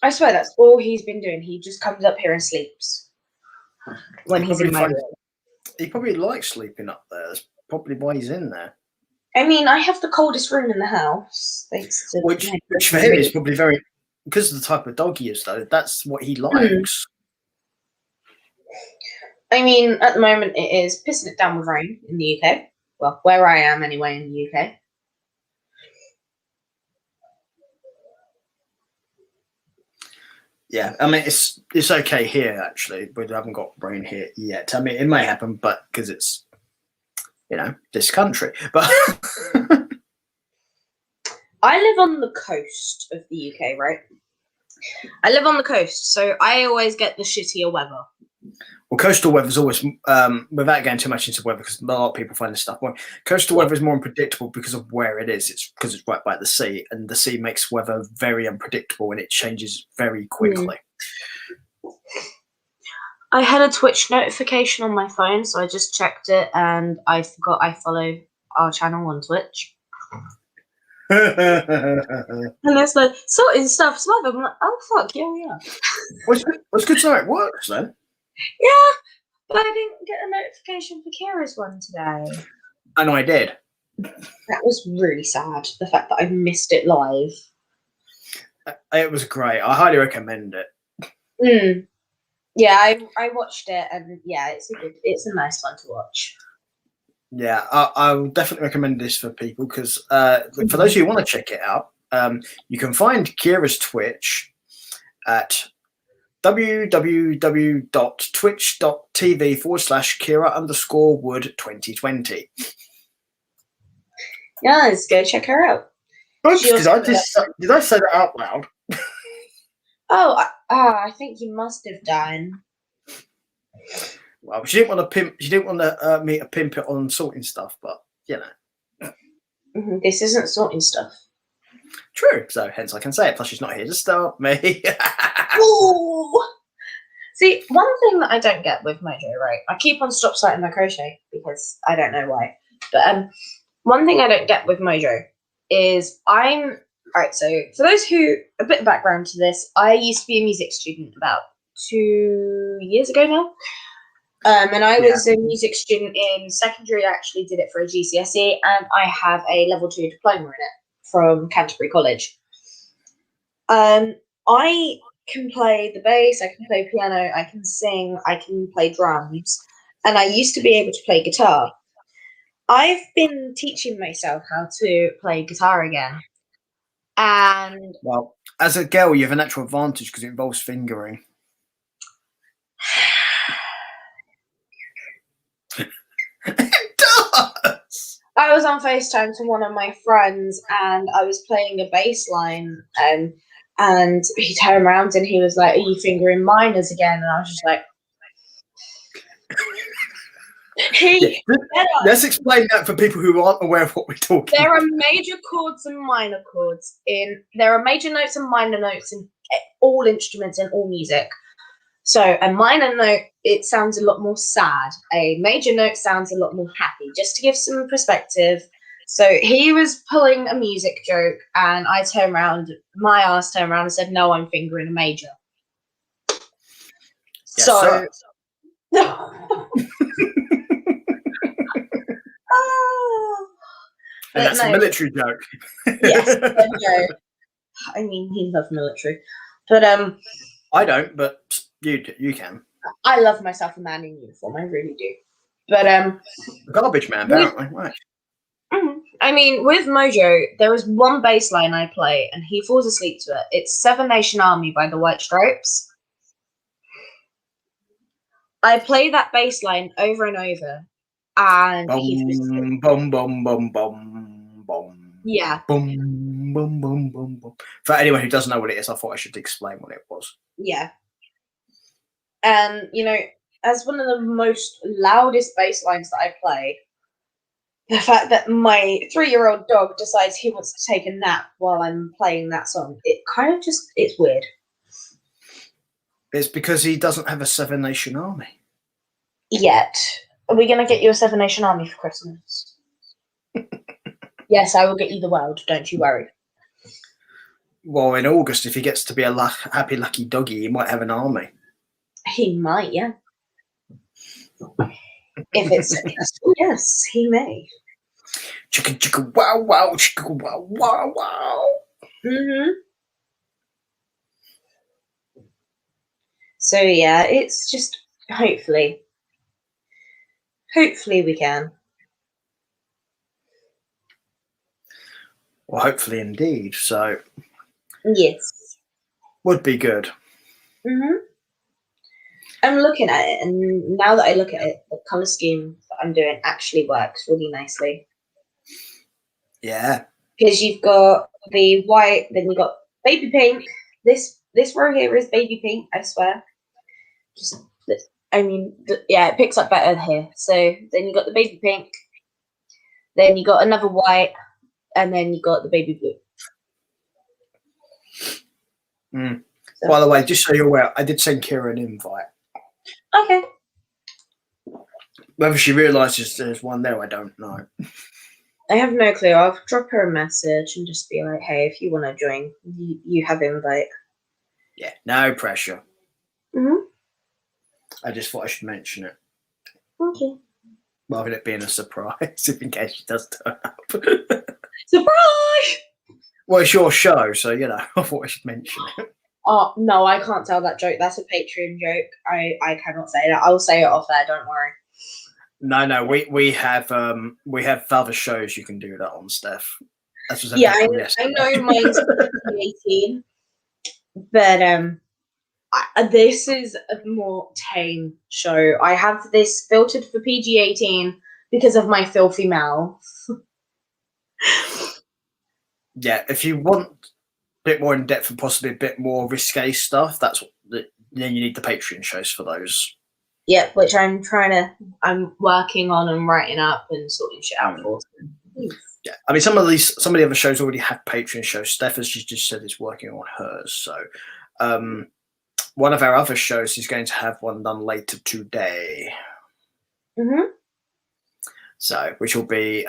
I swear that's all he's been doing. He just comes up here and sleeps when he's in my room. He probably likes sleeping up there. That's probably why he's in there. I mean, I have the coldest room in the house. Thanks to which for him is probably very... Because of the type of dog he is, though, that's what he likes. I mean, at the moment, it is pissing it down with rain in the UK. Well, where I am anyway in the UK. Yeah, I mean, it's okay here, actually. We haven't got rain here yet. I mean, it may happen, but because it's, this country. But I live on the coast of the UK, right? I live on the coast, so I always get the shittier weather. Well, coastal weather is always, without getting too much into weather, because a lot of people find this stuff boring, coastal weather is more unpredictable because of where it is. It's because it's right by the sea, and the sea makes weather very unpredictable, and it changes very quickly. I had a Twitch notification on my phone, so I just checked it, and I forgot I follow our channel on Twitch. And it's like, sorting stuff's weather. I'm like, oh, fuck, yeah, we are. What's good to know it works, then? Yeah, but I didn't get a notification for Kira's one today. And I did. That was really sad, the fact that I missed it live. It was great. I highly recommend it. Yeah, I watched it, and yeah, it's a nice one to watch. Yeah, I will definitely recommend this for people because for those who want to check it out, you can find Kira's Twitch at www.twitch.tv/Kira_Wood2020. Yeah, let's go check her out. Oops, did I say that out loud? I think you must have done. Well, she didn't want to pimp. She didn't want me to pimp it on sorting stuff, but This isn't sorting stuff. True. So hence I can say it. Plus, she's not here to stop me. Ooh. See, one thing that I don't get with Mojo, right? I keep on stop citing my crochet because I don't know why. But one thing I don't get with Mojo is alright, so for those who, a bit of background to this, I used to be a music student about 2 years ago now. And I was a music student in secondary. I actually did it for a GCSE, and I have a level 2 diploma in it from Canterbury College. I can play the bass, I can play piano, I can sing, I can play drums, and I used to be able to play guitar. I've been teaching myself how to play guitar again. And well, as a girl, you have a natural advantage because it involves fingering. It does. I was on FaceTime to one of my friends, and I was playing a bass line, and he turned around and he was like, "Are you fingering minors again?" And I was just like, Let's explain that for people who aren't aware of what we're talking There about. are major chords and minor chords there are major notes and minor notes in all instruments and all music. So a minor note, it sounds a lot more sad. A major note sounds a lot more happy, just to give some perspective. So he was pulling a music joke, and I turned around, my ass turned around and said, "No, I'm fingering a major." Yes, so and that's a military joke. Yes, no. I mean, he loves military, but I don't, but you can. I love myself a man in uniform. I really do. But garbage man, apparently. Right. I mean, with Mojo, there is one bass line I play, and he falls asleep to it. It's Seven Nation Army by the White Stripes. I play that bass line over and over, and he falls asleep. Bum bum bum bum bum. Yeah. Boom, boom, boom, boom, boom. For anyone who doesn't know what it is, I thought I should explain what it was. Yeah. And, you know, as one of the most loudest bass lines that I play, the fact that my 3-year-old dog decides he wants to take a nap while I'm playing that song, it kind of just, it's weird. It's because he doesn't have a Seven Nation Army. Yet. Are we going to get you a Seven Nation Army for Christmas? Yes, I will get you the world, don't you worry. Well, in August, if he gets to be a happy, lucky doggy, he might have an army. He might, yeah. If it's successful, yes, he may. Chicka chicka wow wow, chicka wow wow wow. Mm-hmm. So yeah, it's just hopefully we can. Well, hopefully indeed. So Yes. Would be good. Mm-hmm. I'm looking at it, and now that I look at it, the colour scheme that I'm doing actually works really nicely. Yeah. Because you've got the white, then you've got baby pink. This row here is baby pink, I swear. It picks up better here. So then you got the baby pink, then you got another white, and then you got the baby blue. Mm. So. By the way, just so you're aware, I did send Kira an invite. Okay. Whether she realises there's one there, I don't know. I have no clue. I'll drop her a message and just be like, "Hey, if you want to join, you have invite." Yeah, no pressure. Mm-hmm. I just thought I should mention it. Okay. Rather than it being a surprise, in case she does turn up. Surprise! Well, it's your show, so, you know, I thought I should mention it. Oh, no, I can't tell that joke. That's a Patreon joke. I cannot say that. I'll say it off air, don't worry. No, we have other shows you can do that on, Steph. Yeah, I know mine's PG-18, but this is a more tame show. I have this filtered for PG-18 because of my filthy mouth. Yeah, if you want a bit more in depth and possibly a bit more risque stuff, then you need the Patreon shows for those. Yeah, which I'm working on and writing up and sorting shit out for. Yeah, I mean, some of the other shows already have Patreon shows. Steph, as she just said, is working on hers. So, one of our other shows is going to have one done later today. Mm-hmm. So, which will be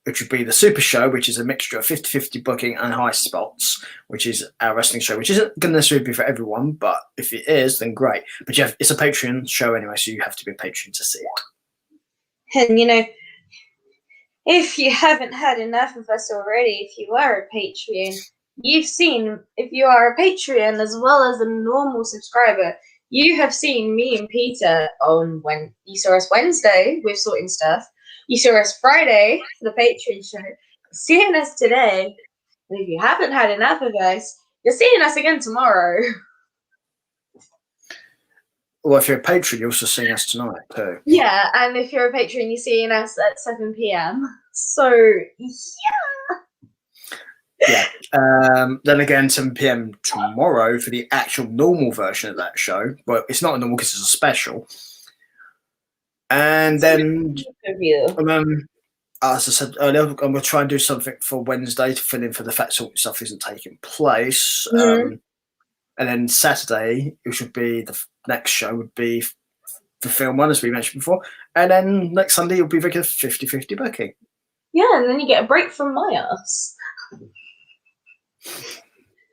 which would be the Super Show, which is a mixture of 50-50 booking and high spots, which is our wrestling show, which isn't going to necessarily be for everyone, but if it is, then great. But it's a Patreon show anyway, so you have to be a patron to see it. And, you know, if you haven't had enough of us already, if you are a Patreon, you've seen, if you are a Patreon as well as a normal subscriber, you have seen me and Peter on when you saw us Wednesday with sorting stuff. You saw us Friday for the Patreon show. Seeing us today. And if you haven't had enough of us, you're seeing us again tomorrow. Well, if you're a patron, you're also seeing us tonight too. Yeah, and if you're a patron, you're seeing us at 7 p.m. So, yeah. Then again, 7 p.m. tomorrow for the actual normal version of that show. But it's not a normal because it's a special. And then, as I said earlier, I'm going to try and do something for Wednesday to fill in for the fact that stuff isn't taking place. Mm-hmm. And then Saturday, which would be the next show, would be the film one, as we mentioned before. And then next Sunday, it'll be regular 50-50 booking. Yeah, and then you get a break from my ass.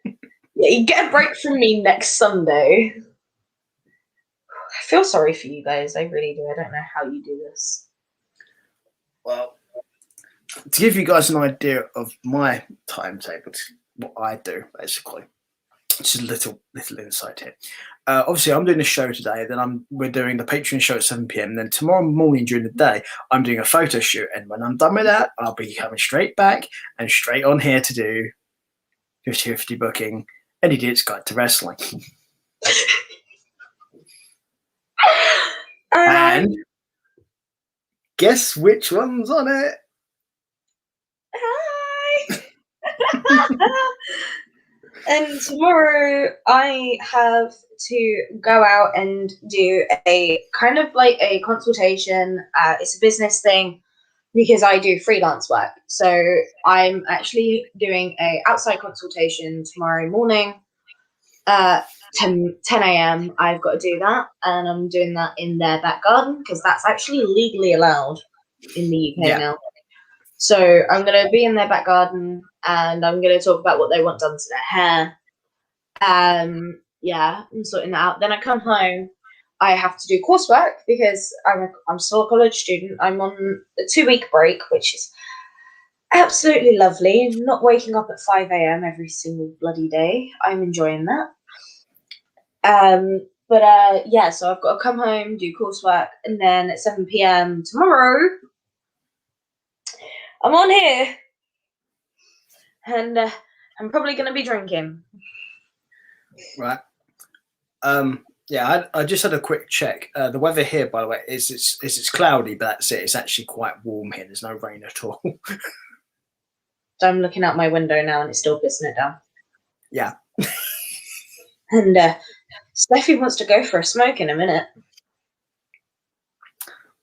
Yeah, you get a break from me next Sunday. I feel sorry for you guys. I really do. I don't know how you do this. Well, to give you guys an idea of my timetable, what I do, basically. Just a little insight here. Obviously, I'm doing a show today. Then we're doing the Patreon show at 7 p.m. Then tomorrow morning during the day, I'm doing a photo shoot. And when I'm done with that, I'll be coming straight back and straight on here to do 50-50 booking and Idiot's Guide to Wrestling. And guess which one's on it? Hi. And tomorrow I have to go out and do a kind of like a consultation. It's a business thing because I do freelance work. So I'm actually doing a outside consultation tomorrow morning, 10 a.m. I've got to do that. And I'm doing that in their back garden because that's actually legally allowed in the UK now. So I'm going to be in their back garden and I'm going to talk about what they want done to their hair. Yeah, I'm sorting that out. Then I come home. I have to do coursework because I'm still a college student. I'm on a 2-week break, which is absolutely lovely. Not waking up at 5 a.m. every single bloody day. I'm enjoying that. Yeah, so I've got to come home, do coursework, and then at 7 p.m. tomorrow, I'm on here, and I'm probably going to be drinking. Right. Yeah, I just had a quick check. The weather here, by the way, is it's cloudy, but that's it. It's actually quite warm here. There's no rain at all. So I'm looking out my window now, and it's still pissing it down. Yeah. And Steffi wants to go for a smoke in a minute.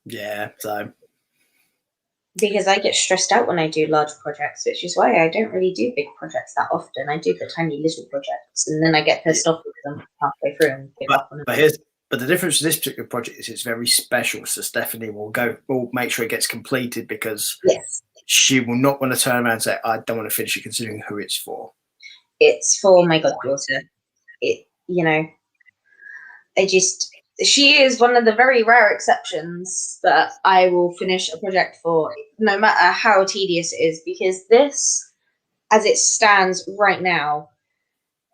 Yeah, so. Because I get stressed out when I do large projects, which is why I don't really do big projects that often. I do the tiny little projects, and then I get pissed off with them halfway through and give up on them. But the difference with this particular project is it's very special. So Stephanie will make sure it gets completed because she will not want to turn around and say, "I don't want to finish it," considering who it's for. It's for my goddaughter. She is one of the very rare exceptions that I will finish a project for, no matter how tedious it is, because this, as it stands right now,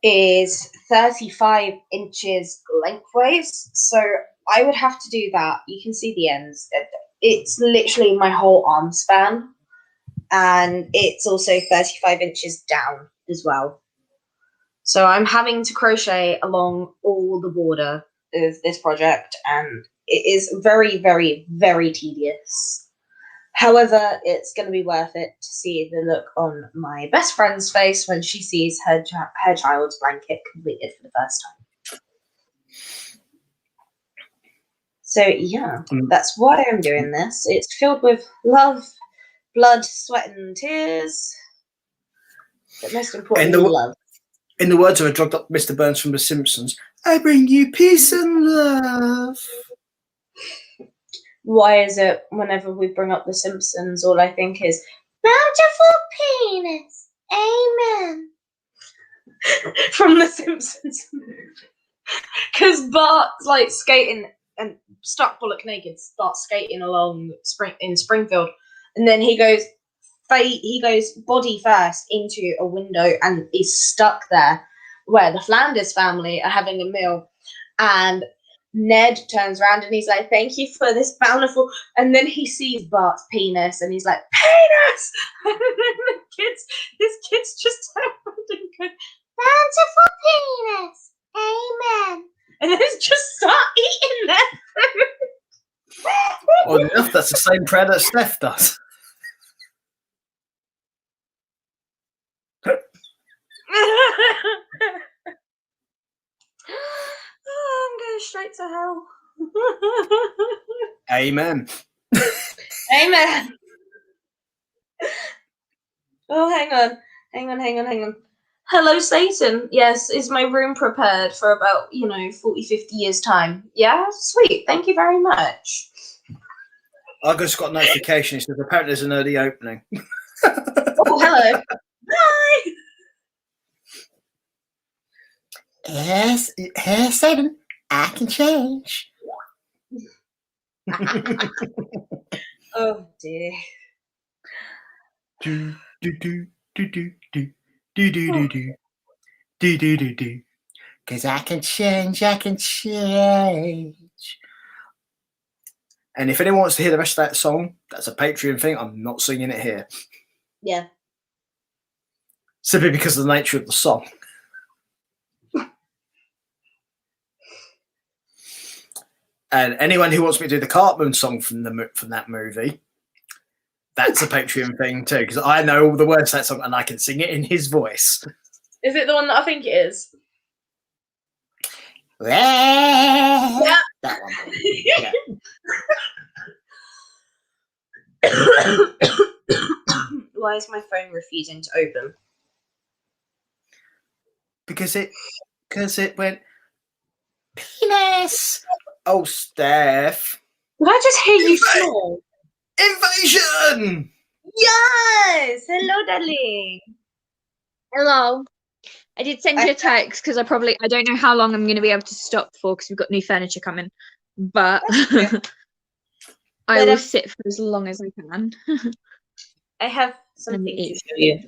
is 35 inches lengthways. So I would have to do that. You can see the ends. It's literally my whole arm span. And it's also 35 inches down as well. So I'm having to crochet along all the border of this project, and it is very, very, very tedious. However, it's going to be worth it to see the look on my best friend's face when she sees her child's blanket completed for the first time. So yeah, that's why I'm doing this. It's filled with love, blood, sweat, and tears. But most importantly, love. In the words of a drugged up Mr. Burns from The Simpsons, I bring you peace and love. Why is it whenever we bring up The Simpsons, all I think is Bountiful penis. Amen. From The Simpsons. Because Bart's like skating and stuck bollock naked, starts skating along in Springfield, and then he goes body first into a window and is stuck there, where the Flanders family are having a meal, and Ned turns around and he's like, "Thank you for this bountiful," and then he sees Bart's penis and he's like, "Penis!" And then his kids just turn around and go, "Bountiful penis, amen." And then just start eating their food. Odd enough, that's the same prayer that Steph does. Oh, I'm going straight to hell. Amen. Amen. Oh, hang on. Hello, Satan. Yes, is my room prepared for about, 40, 50 years' time? Yeah, sweet. Thank you very much. I just got a notification. It says apparently there's an early opening. Oh, hello. Hi. Yes, Satan, I can change. Oh, dear. Do do do do do do do do do do do do do. Because I can change. And if anyone wants to hear the rest of that song, that's a Patreon thing. I'm not singing it here. Yeah. Simply because of the nature of the song. And anyone who wants me to do the Cartman song from that movie, that's a Patreon thing too, because I know all the words to that song and I can sing it in his voice. Is it the one that I think it is? Yeah. That one. Yeah. Why is my phone refusing to open? Because it went penis. Oh, Steph. Did I just hear you snore? Invasion! Yes! Hello, darling. Hello. I did send you a text because I don't know how long I'm going to be able to stop for because we've got new furniture coming. But I will sit for as long as I can. I have something to show you.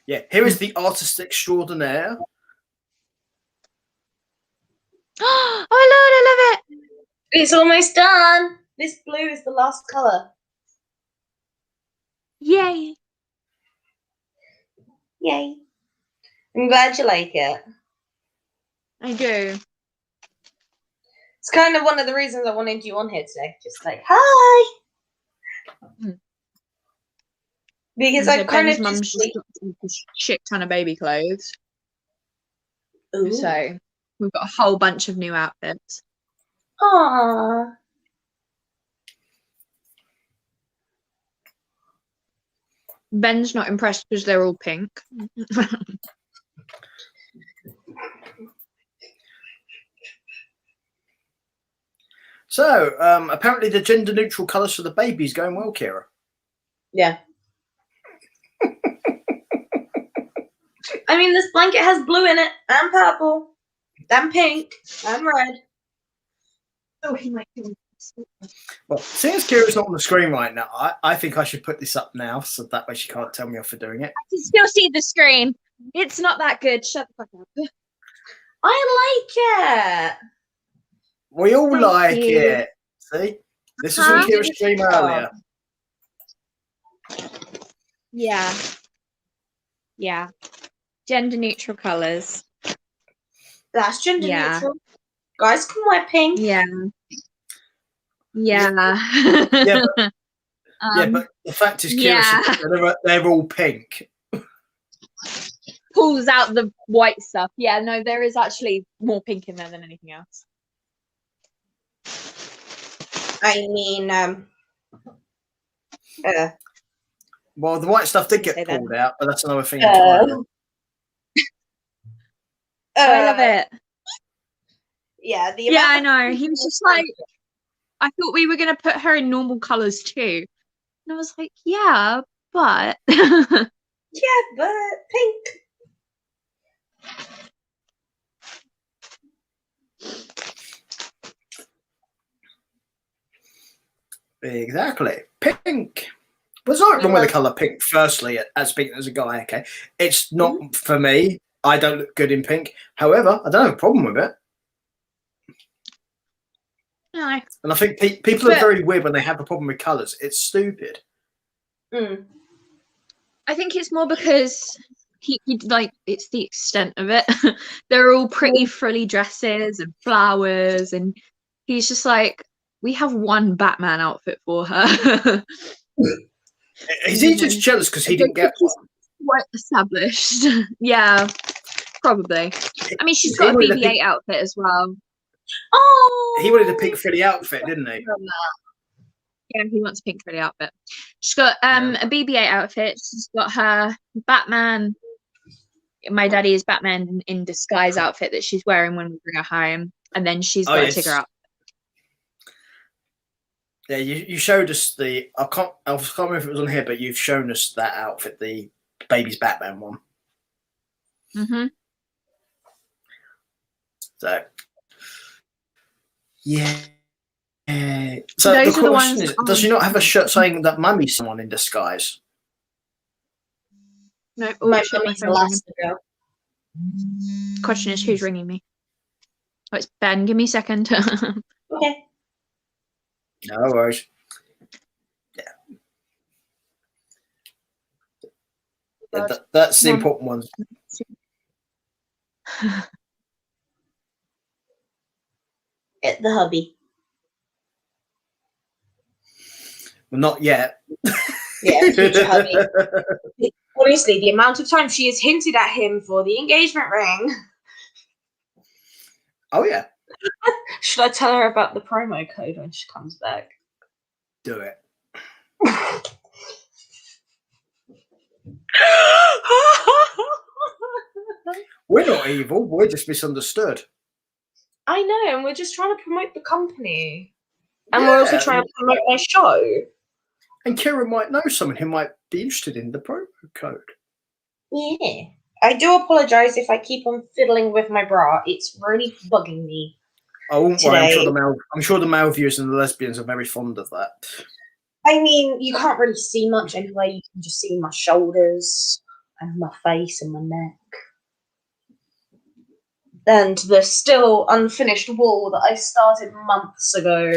Yeah, here is the artist extraordinaire. Oh, I love it! It's almost done. This blue is the last colour. Yay! Yay. I'm glad you like it. I do. It's kind of one of the reasons I wanted you on here today. Just like, hi! Because I kind of mum's just got a shit ton of baby clothes. Ooh. So we've got a whole bunch of new outfits. Aww. Ben's not impressed because they're all pink. So, apparently the gender-neutral colours for the baby is going well, Kira. Yeah. I mean, this blanket has blue in it, and purple, and pink, and red. Oh, he might be. Well, since Kira's not on the screen right now, I think I should put this up now, so that way she can't tell me off for doing it. I can still see the screen. It's not that good. Shut the fuck up. I like it. We all Thank like you. it. See? This is from Kira's stream earlier. Yeah. Yeah. Gender neutral colours. That's gender neutral. Guys can wear pink. Yeah. Yeah. Yeah, but the fact is, Kira, they're all pink. Pulls out the white stuff. Yeah, no, there is actually more pink in there than anything else. I mean, well, the white stuff did get pulled out, but that's another thing. I love it. Yeah, I know. He was just like, I thought we were going to put her in normal colours too. And I was like, yeah, but Yeah, but pink. Exactly. Pink. There's nothing wrong with the colour pink, firstly, as pink as a guy, okay? It's not for me. I don't look good in pink. However, I don't have a problem with it. no. And I think people are very weird when they have a problem with colours. It's stupid. I think it's more because he like, it's the extent of it. They're all pretty frilly dresses and flowers, and he's just like, we have one Batman outfit for her. Is he just jealous because he didn't get one? Quite established. Yeah, probably. I mean, she's got a BB-8 outfit as well. Oh, he wanted a pink frilly outfit, didn't he? Yeah, he wants a pink frilly outfit. She's got a BB-8 outfit. She's got her Batman. My daddy is Batman in disguise outfit that she's wearing when we bring her home, and then she's got a Tigger outfit. Yeah, you showed us I can't remember if it was on here, but you've shown us that outfit, the baby's Batman one. Mm-hmm. So, yeah. So those the question is, does she not have a shirt saying that mummy's someone in disguise? No, my mummy's Elastigirl. Question is, who's ringing me? Oh, it's Ben. Give me a second. Okay. No worries. Yeah, that's the important one. At the hubby. Well, not yet. Yeah, future hubby. Honestly, the amount of time she has hinted at him for the engagement ring. Oh, yeah. Should I tell her about the promo code when she comes back? Do it. We're not evil. We're just misunderstood. I know, and we're just trying to promote the company. And we're also trying to promote our show. And Kira might know someone who might be interested in the promo code. Yeah. I do apologise if I keep on fiddling with my bra. It's really bugging me. I won't worry. I'm sure the male viewers and the lesbians are very fond of that. I mean, you can't really see much anyway. You can just see my shoulders and my face and my neck. And the still unfinished wall that I started months ago.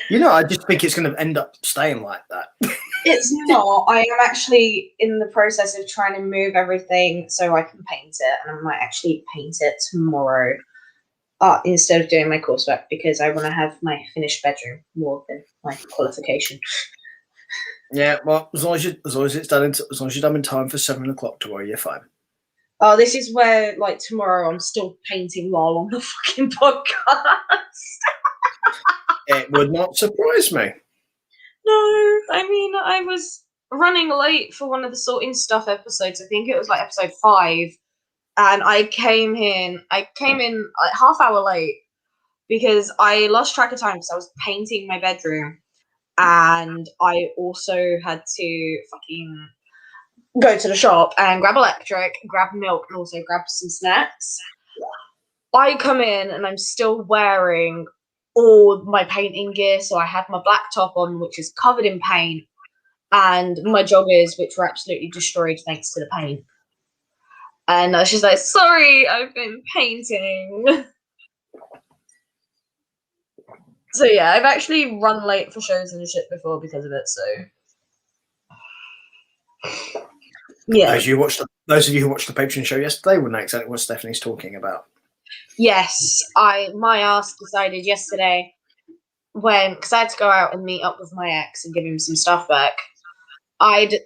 You know, I just think it's going to end up staying like that. It's not. I am actually in the process of trying to move everything so I can paint it. And I might actually paint it tomorrow instead of doing my coursework, because I want to have my finished bedroom more than my qualification. Yeah, well, as long as it's done as long as you're done in time for 7 o'clock tomorrow, you're fine. Oh, this is where, like, tomorrow I'm still painting while on the fucking podcast. It would not surprise me. No, I mean, I was running late for one of the sorting stuff episodes. I think it was like episode 5, and I came in like half hour late because I lost track of time because I was painting my bedroom, and I also had to fucking go to the shop and grab electric, grab milk, and also grab some snacks. I come in and I'm still wearing all my painting gear, so I had my black top on, which is covered in paint, and my joggers, which were absolutely destroyed thanks to the paint. And I was just like, sorry, I've been painting. So yeah, I've actually run late for shows and shit before because of it, so yeah. Those of you who watched the Patreon show yesterday will know exactly what Stephanie's talking about. Yes, my ass decided yesterday because I had to go out and meet up with my ex and give him some stuff back.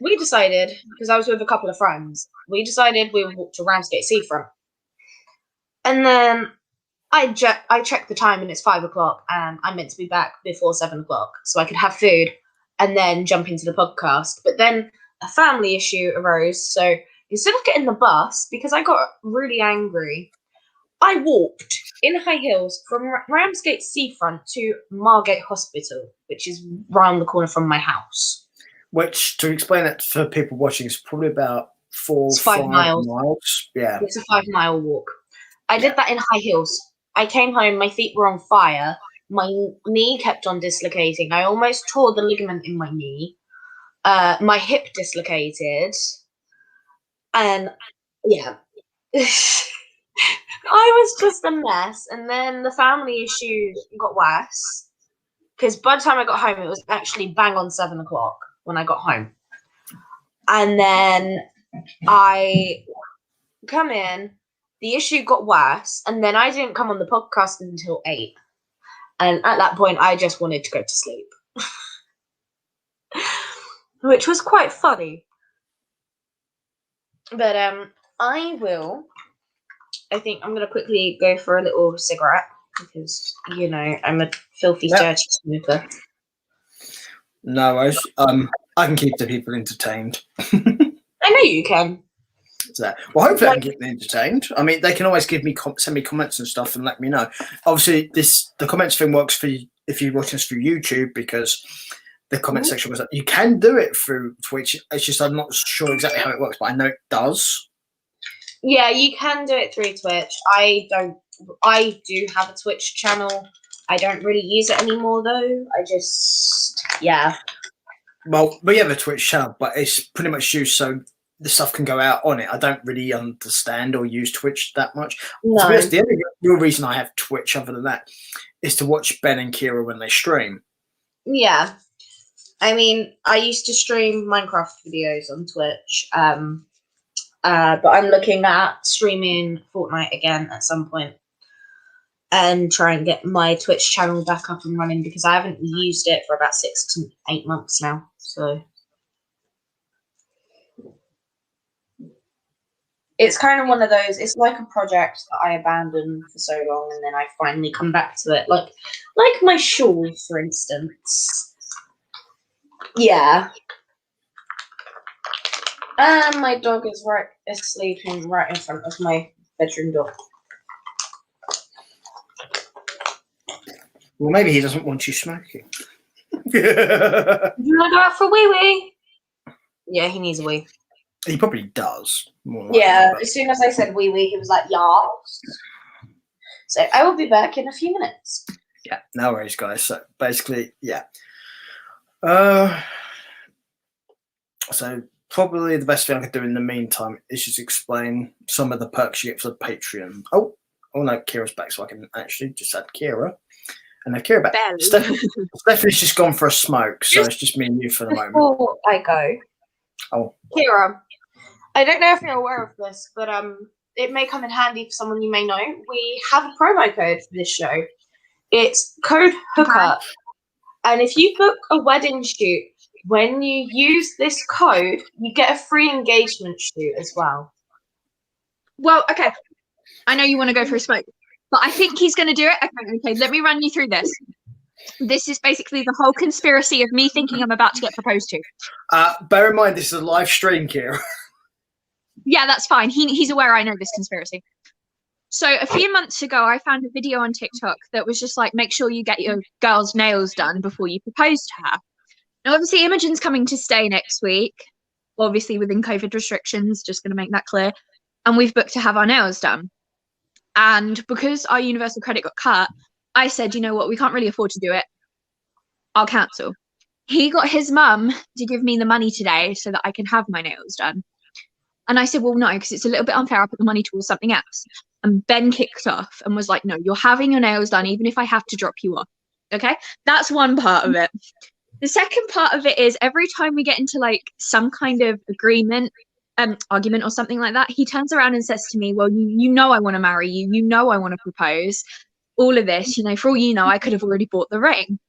We decided, because I was with a couple of friends, we decided we would walk to Ramsgate Seafront. And then I checked the time and it's 5 o'clock and I'm meant to be back before 7 o'clock so I could have food and then jump into the podcast. But then a family issue arose, so instead of getting the bus, because I got really angry, I walked in high heels from Ramsgate Seafront to Margate Hospital, which is round the corner from my house. which, to explain it for people watching, is probably about It's 5 miles. Yeah. It's a 5-mile walk. I did that in high heels. I came home, my feet were on fire. My knee kept on dislocating. I almost tore the ligament in my knee. My hip dislocated. And yeah. I was just a mess. And then the family issue got worse. Because by the time I got home, it was actually bang on 7 o'clock when I got home. And then I come in, the issue got worse, and then I didn't come on the podcast until 8. And at that point, I just wanted to go to sleep. Which was quite funny. But I think I'm going to quickly go for a little cigarette, because, you know, I'm a filthy, dirty smoker. No worries. I can keep the people entertained. I know you can. So, well, hopefully I can keep them entertained. I mean, they can always give me send me comments and stuff and let me know. Obviously, the comments thing works for you if you're watching us through YouTube, because the comment section was up. You can do it through Twitch. It's just I'm not sure exactly how it works, but I know it does. Yeah, you can do it through Twitch. I do have a Twitch channel. I don't really use it anymore, though. Yeah. Well, we have a Twitch channel, but it's pretty much used so the stuff can go out on it. I don't really understand or use Twitch that much. No. To be honest, the only real reason I have Twitch, other than that, is to watch Ben and Kira when they stream. Yeah. I mean, I used to stream Minecraft videos on Twitch, but I'm looking at streaming Fortnite again at some point and try and get my Twitch channel back up and running, because I haven't used it for about 6 to 8 months now. So it's kind of one of those, it's like a project that I abandoned for so long, and then I finally come back to it. Like my shawl, for instance. Yeah. And my dog is sleeping right in front of my bedroom door. Well, maybe he doesn't want you smoking. Do you want to go out for a wee-wee? Yeah, he needs a wee. He probably does. Yeah, as soon as I said wee-wee, he was like, yes. So I will be back in a few minutes. Yeah, no worries, guys. So basically, yeah. So probably the best thing I could do in the meantime is just explain some of the perks you get for the Patreon. Oh no, Kira's back, so I can actually just add Kira. And now Kira back. Stephanie's just gone for a smoke, so it's just me and you for the moment. Before I go. Oh. Kira, I don't know if you're aware of this, but it may come in handy for someone you may know. We have a promo code for this show. It's code hookup. And if you book a wedding shoot, when you use this code, you get a free engagement shoot as well. Well, okay. I know you want to go for a smoke, but I think he's going to do it. Okay, let me run you through this. This is basically the whole conspiracy of me thinking I'm about to get proposed to. Bear in mind, this is a live stream, Kira. Yeah, that's fine. He's aware I know this conspiracy. So a few months ago, I found a video on TikTok that was just like, make sure you get your girl's nails done before you propose to her. Now, obviously, Imogen's coming to stay next week, obviously within COVID restrictions, just going to make that clear. And we've booked to have our nails done. And because our universal credit got cut, I said, you know what, we can't really afford to do it. I'll cancel. He got his mum to give me the money today so that I can have my nails done. And I said, well, no, because it's a little bit unfair. I'll put the money towards something else. And Ben kicked off and was like, no, you're having your nails done, even if I have to drop you off. Okay? That's one part of it. The second part of it is every time we get into like some kind of argument or something like that, he turns around and says to me, well, you know I want to marry you. You know I want to propose. All of this, you know, for all you know, I could have already bought the ring.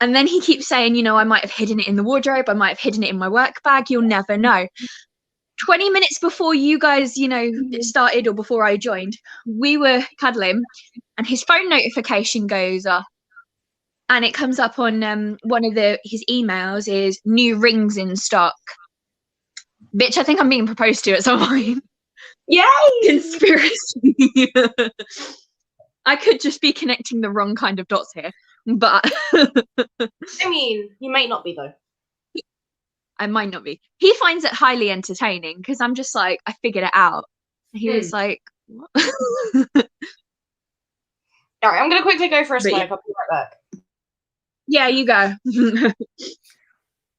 And then he keeps saying, you know, I might have hidden it in the wardrobe. I might have hidden it in my work bag. You'll never know. 20 minutes before you guys, you know, started or before I joined, we were cuddling and his phone notification goes off. And it comes up on one of his emails is new rings in stock. Bitch, I think I'm being proposed to at some point. Yay! Conspiracy. I could just be connecting the wrong kind of dots here, but I mean, you may not be though. I might not be. He finds it highly entertaining because I'm just like, I figured it out. He was like, what? All right, I'm going to quickly go for a But smoke. yeah. I'll be right back. Yeah, you go.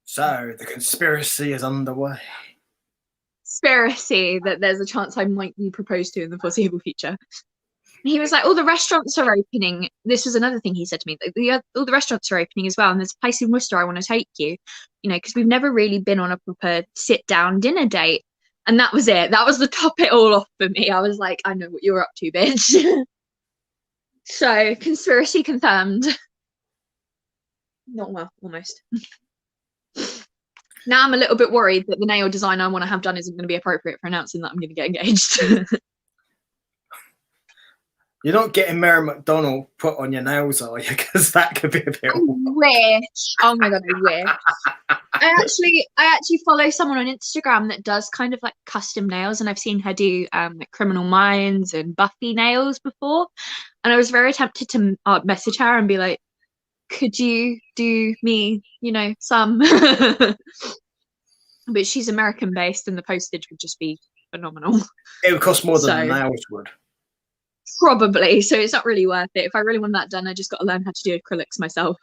So the conspiracy is underway. Conspiracy that there's a chance I might be proposed to in the foreseeable future. He was like, all the restaurants are opening. This was another thing he said to me. All the restaurants are opening as well. And there's a place in Worcester I want to take you, because we've never really been on a proper sit-down dinner date. And that was it. That was the top it all off for me. I was like, I know what you're up to, bitch. So, conspiracy confirmed. Not well, almost. Now I'm a little bit worried that the nail design I want to have done isn't going to be appropriate for announcing that I'm going to get engaged. You're not getting Mary McDonald put on your nails, are you? Because that could be a bit. I wish. Oh my god, I wish. I actually follow someone on Instagram that does kind of like custom nails, and I've seen her do like Criminal Minds and Buffy nails before, and I was very tempted to message her and be like, could you do me, some? But she's American based, and the postage would just be phenomenal. It would cost more than the nails would. Probably, so it's not really worth it. If I really want that done, I just got to learn how to do acrylics myself.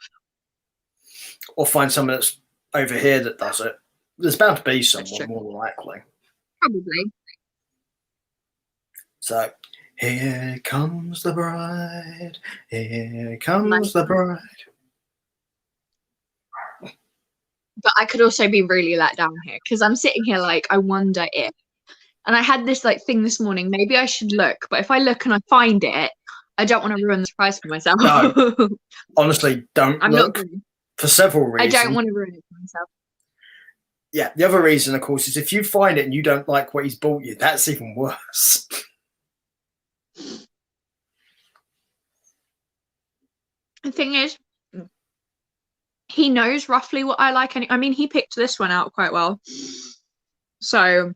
Or find someone that's over here that does it. There's bound to be someone, more than likely. Probably. So, here comes the bride. Here comes the bride. But I could also be really let down here because I'm sitting here like, I wonder if. And I had this like thing this morning, maybe I should look, but if I look and I find it, I don't want to ruin the surprise for myself. No. Honestly, don't look for several reasons. I don't want to ruin it for myself. Yeah, the other reason, of course, is if you find it and you don't like what he's bought you, that's even worse. The thing is, he knows roughly what I like. I mean, he picked this one out quite well. So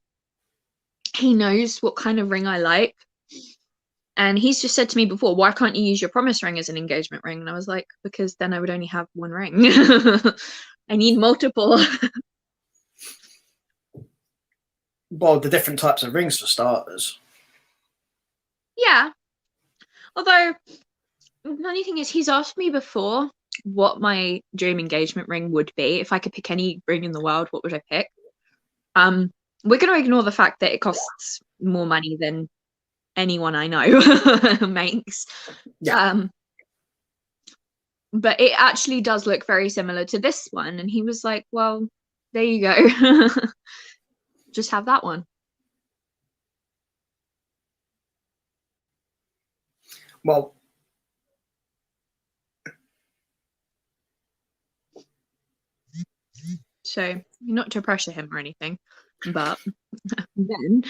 he knows what kind of ring I like. And he's just said to me before, why can't you use your promise ring as an engagement ring? And I was like, because then I would only have one ring. I need multiple. Well, the different types of rings for starters. Yeah. Although, the only thing is, he's asked me before what my dream engagement ring would be. If I could pick any ring in the world, what would I pick? We're going to ignore the fact that it costs more money than anyone I know makes. Yeah. But it actually does look very similar to this one. And he was like, well, there you go. Just have that one. Well, so not to pressure him or anything, but then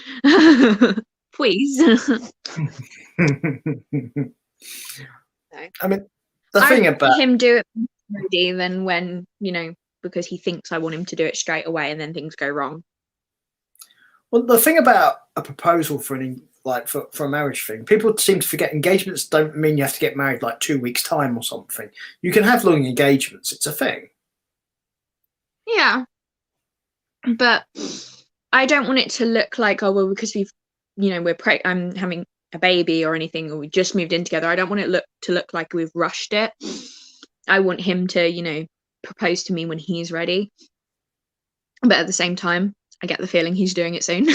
please. I mean, the thing about him do it already than when, because he thinks I want him to do it straight away and then things go wrong. Well, the thing about a proposal for a marriage thing, people seem to forget engagements don't mean you have to get married like 2 weeks' time or something. You can have long engagements. It's a thing. Yeah. But I don't want it to look like, oh, well, because I'm having a baby or anything, or we just moved in together. I don't want it to look like we've rushed it. I want him to, propose to me when he's ready. But at the same time, I get the feeling he's doing it soon.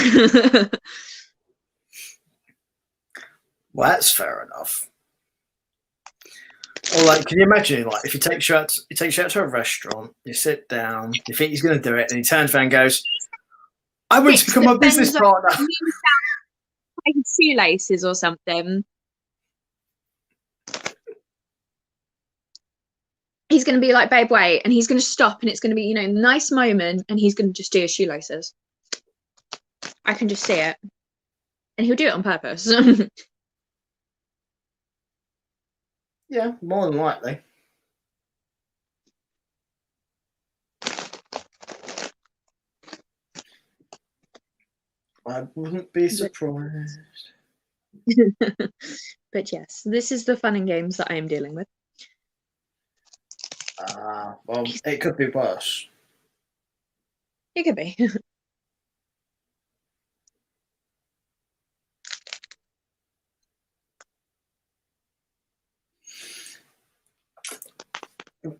Well, that's fair enough. Or can you imagine, if he takes you out to a restaurant, you sit down, you think he's going to do it, and he turns around and goes, "I want to become my business partner." Like shoelaces or something. He's going to be like, babe, wait, and he's going to stop, and it's going to be, a nice moment, and he's going to just do his shoelaces. I can just see it. And he'll do it on purpose. Yeah, more than likely. I wouldn't be surprised. But yes, this is the fun and games that I am dealing with. Well, it could be worse. It could be.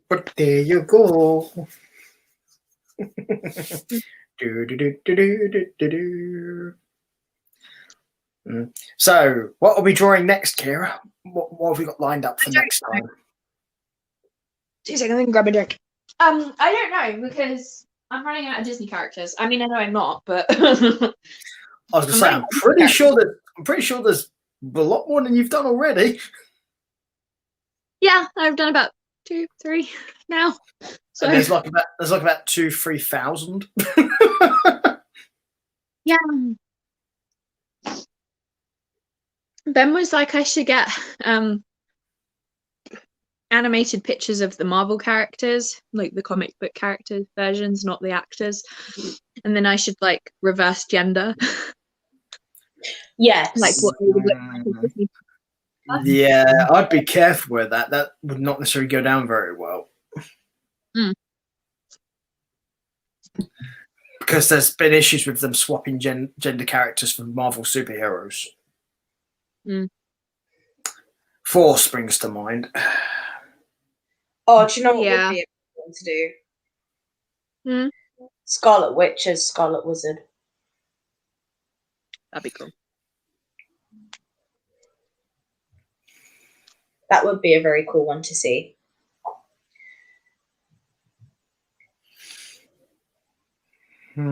But there you go. do, do, do, do, do, do, do, do. So, what are we drawing next, Kira? What have we got lined up for next time? 2 seconds, I can grab a drink. I don't know because I'm running out of Disney characters. I mean, I know I'm not, but I was going to say, I'm pretty sure there's a lot more than you've done already. yeah, I've done about 2, 3 now. So and there's like about 2,000-3,000. yeah. Ben was like, I should get animated pictures of the Marvel characters, like the comic book character versions, not the actors, and then I should like reverse gender. Yes. Like what they would look like. Yeah, I'd be careful with that. That would not necessarily go down very well. Because there's been issues with them swapping gender characters for Marvel superheroes. Thor springs to mind. Oh, do you know what Yeah. would be a good one to Hmm. do? Scarlet Witch as Scarlet Wizard. That'd be cool. That would be a very cool one to see. So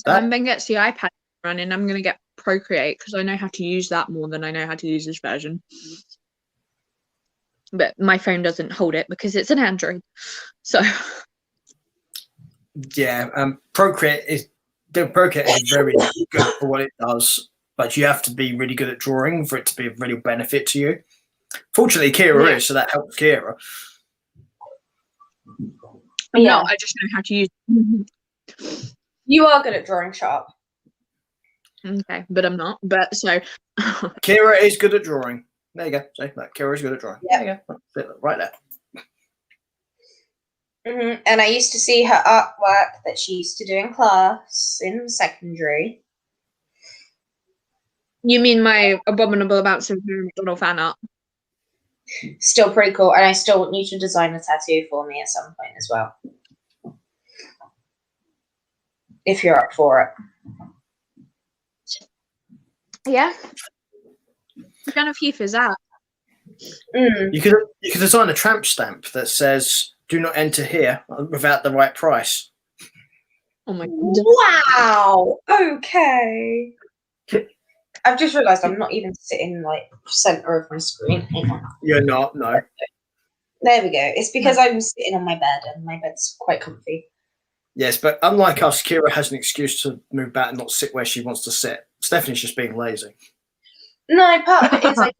when Ben gets the iPad running, I'm going to get Procreate because I know how to use that more than I know how to use this version. But my phone doesn't hold it because it's an Android. So yeah, Procreate is very good for what it does, but you have to be really good at drawing for it to be of real benefit to you. Fortunately, Kira is, so that helps Kira. No, I just know how to use it. You are good at drawing sharp. Okay, but I'm not. But so Kira is good at drawing. There you go. See, look, Kira is good at drawing. Yep. There you go. Right there. Mm-hmm. And I used to see her artwork that she used to do in class in secondary. You mean my abominable amounts of McDonald fan art? Still pretty cool. And I still want you to design a tattoo for me at some point as well. If you're up for it. Yeah. I've done a few for that. You could design a tramp stamp that says "Do not enter here without the right price." Oh my god. Wow. Okay. I've just realised I'm not even sitting like centre of my screen. Hang on. You're not, no. There we go. It's because I'm sitting on my bed and my bed's quite comfy. Yes, but unlike us, Kira has an excuse to move back and not sit where she wants to sit. Stephanie's just being lazy. No, part of it is I have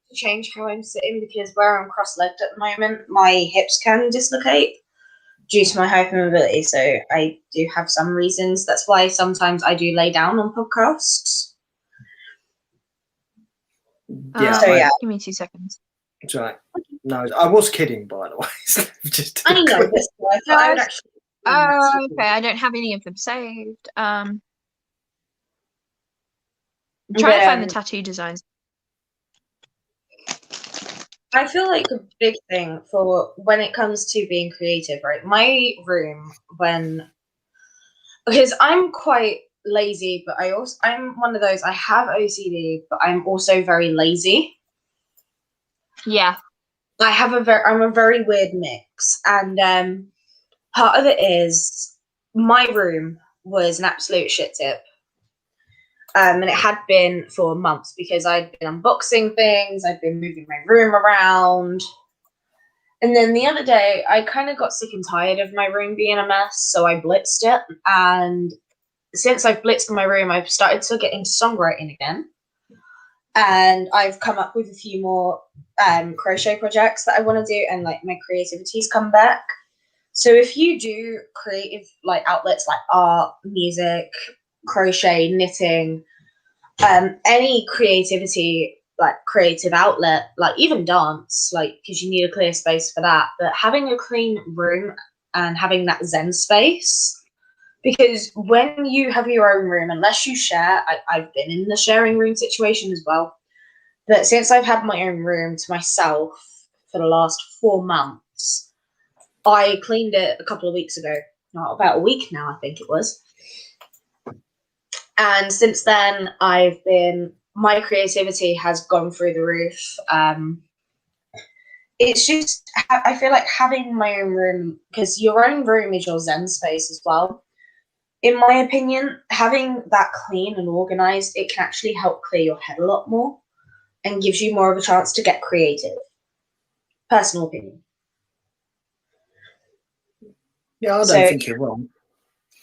to change how I'm sitting because where I'm cross-legged at the moment, my hips can dislocate due to my hypermobility. So I do have some reasons. That's why sometimes I do lay down on podcasts. Yeah, So yeah. Give me 2 seconds. That's right. No, I was kidding, by the way. Just I know this. I thought I would actually. Okay, I don't have any of them saved. I'm trying to find the tattoo designs. I feel like a big thing for when it comes to being creative, right? My room, because I'm quite lazy, but I'm one of those, I have OCD, but I'm also very lazy. Yeah. I'm a very weird mix. And part of it is my room was an absolute shit tip. And it had been for months because I'd been unboxing things, I'd been moving my room around. And then the other day, I kind of got sick and tired of my room being a mess, so I blitzed it. And since I've blitzed my room, I've started to get into songwriting again. And I've come up with a few more crochet projects that I want to do, and like my creativity's come back. So if you do creative like outlets like art, music, crochet, knitting, any creativity, like creative outlet, like even dance, like because you need a clear space for that. But having a clean room and having that zen space. Because when you have your own room, unless you share, I've been in the sharing room situation as well. But since I've had my own room to myself for the last 4 months, I cleaned it a couple of weeks ago. Not about a week now, I think it was. And since then, my creativity has gone through the roof. It's just, I feel like having my own room, because your own room is your zen space as well. In my opinion, having that clean and organized, it can actually help clear your head a lot more and gives you more of a chance to get creative. Personal opinion. Yeah, I don't think you're wrong.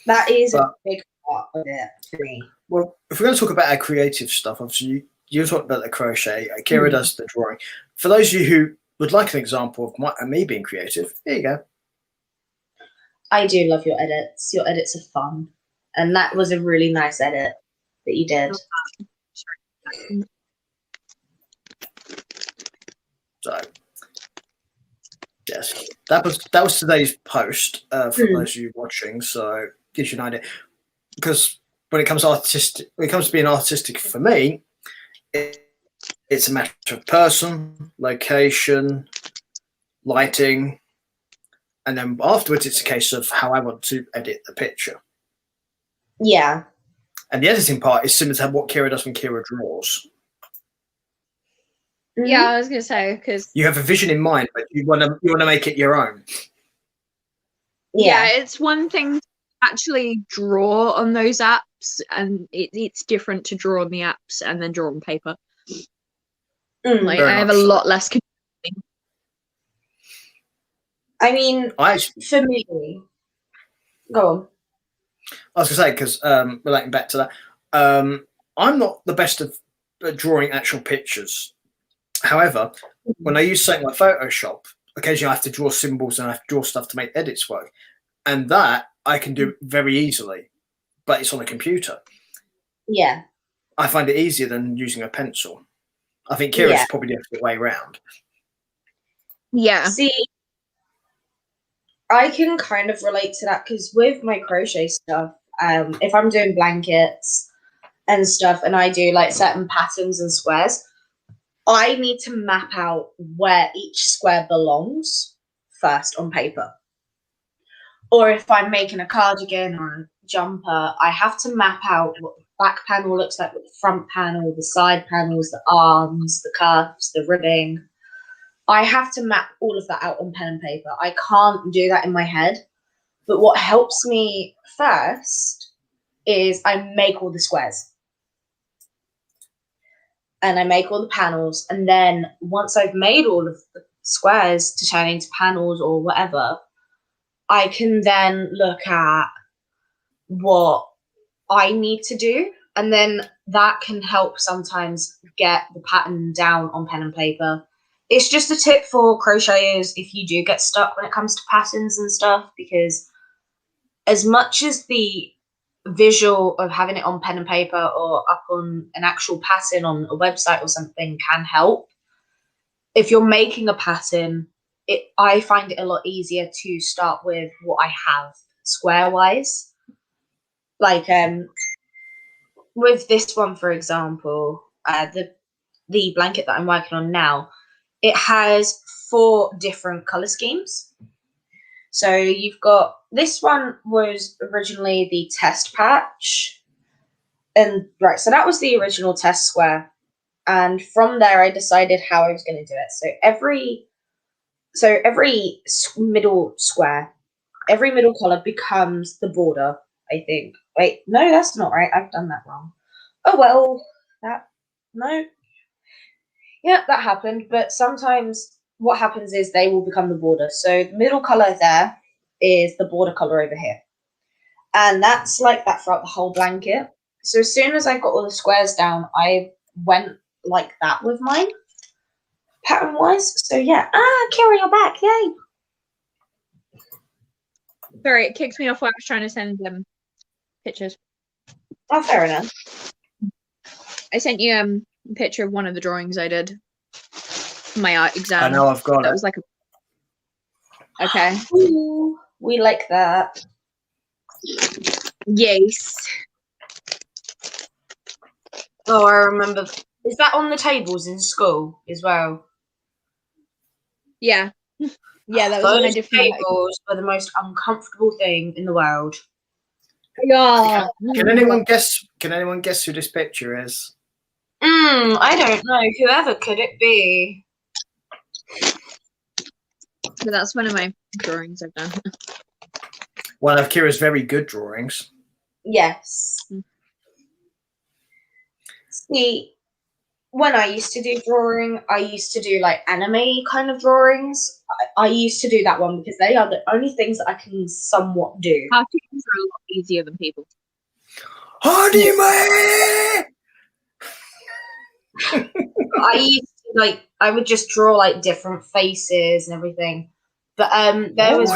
That is a big part of it for me. Well, if we're going to talk about our creative stuff, obviously you talked about the crochet. Kira does the drawing. For those of you who would like an example of me being creative, here you go. I do love your edits. Your edits are fun. And that was a really nice edit that you did. So, yes, that was today's post for those of you watching. So, gives you an idea. Because when it comes to being artistic for me, it's a matter of person, location, lighting, and then afterwards it's a case of how I want to edit the picture. Yeah. And the editing part is similar to what Kira does when Kira draws. Yeah, I was gonna say, because you have a vision in mind, but you want to make it your own. Yeah, it's one thing to actually draw on those apps, and it's different to draw on the apps and then draw on paper. Like, I have a lot less control. I mean, for me, go on. I was going to say, because relating back to that, I'm not the best at drawing actual pictures. However, when I use something like Photoshop, occasionally I have to draw symbols and I have to draw stuff to make edits work. And that I can do very easily, but it's on a computer. Yeah. I find it easier than using a pencil. I think Kira's probably the other way around. Yeah. See, I can kind of relate to that because with my crochet stuff, if I'm doing blankets and stuff and I do like certain patterns and squares, I need to map out where each square belongs first on paper. Or if I'm making a cardigan or a jumper, I have to map out what the back panel looks like, what the front panel, the side panels, the arms, the cuffs, the ribbing. I have to map all of that out on pen and paper. I can't do that in my head. But what helps me first is I make all the squares. And I make all the panels. And then once I've made all of the squares to turn into panels or whatever, I can then look at what I need to do. And then that can help sometimes get the pattern down on pen and paper. It's just a tip for crocheters if you do get stuck when it comes to patterns and stuff, because as much as the visual of having it on pen and paper or up on an actual pattern on a website or something can help, if you're making a pattern, I find it a lot easier to start with what I have square wise. Like with this one, for example, the blanket that I'm working on now, it has 4 different color schemes. So you've got, this one was originally the test patch. And right, so that was the original test square. And from there, I decided how I was going to do it. So every middle square, every middle color becomes the border, I think. Wait, no, that's not right. I've done that wrong. Oh, well, no. Yeah, that happened. But sometimes what happens is they will become the border. So the middle color there is the border color over here. And that's like that throughout the whole blanket. So as soon as I got all the squares down, I went like that with mine, pattern-wise. So yeah. Kira, you're back. Yay. Sorry, it kicked me off while I was trying to send them pictures. Oh, fair enough. I sent you a picture of one of the drawings I did for my art exam. I know, I've got it. That was like okay. Ooh, We like that. Yes. Oh, I remember. Is that on the tables in school as well? Yeah. Yeah, that was when I Those did tables were the most uncomfortable thing in the world. Yeah. Can anyone guess? Can anyone guess who this picture is? I don't know. Whoever could it be? So that's one of my drawings I've done. One of Kira's very good drawings. Yes. See, when I used to do drawing, I used to do like anime kind of drawings. I used to do that one because they are the only things that I can somewhat do. Cartoons are a lot easier than people. Anime! I used to I would just draw like different faces and everything. But there was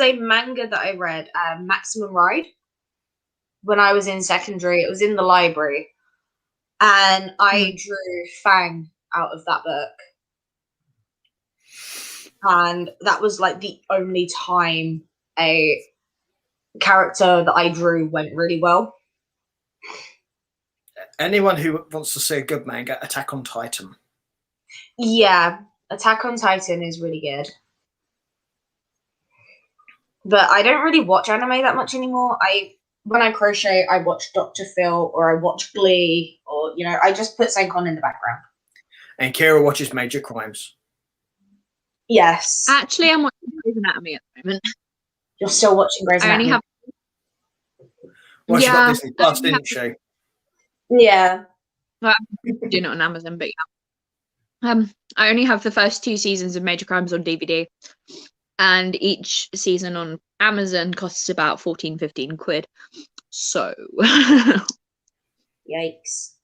a manga that I read, Maximum Ride, when I was in secondary. It was in the library, and I drew Fang out of that book, and that was like the only time a character that I drew went really well. Anyone who wants to see a good manga, Attack on Titan. Yeah, Attack on Titan is really good. But I don't really watch anime that much anymore. When I crochet, I watch Dr. Phil or I watch Glee, or I just put something on in the background. And Kira watches Major Crimes. Yes. Actually, I'm watching Grey's Anatomy at the moment. You're still watching Grey's Anatomy? I only have. Well, she got Disney Plus, didn't she? Yeah. Well, I'm doing it on Amazon, but yeah. I only have the first 2 seasons of Major Crimes on DVD, and each season on Amazon costs about 14-15 quid. So, yikes.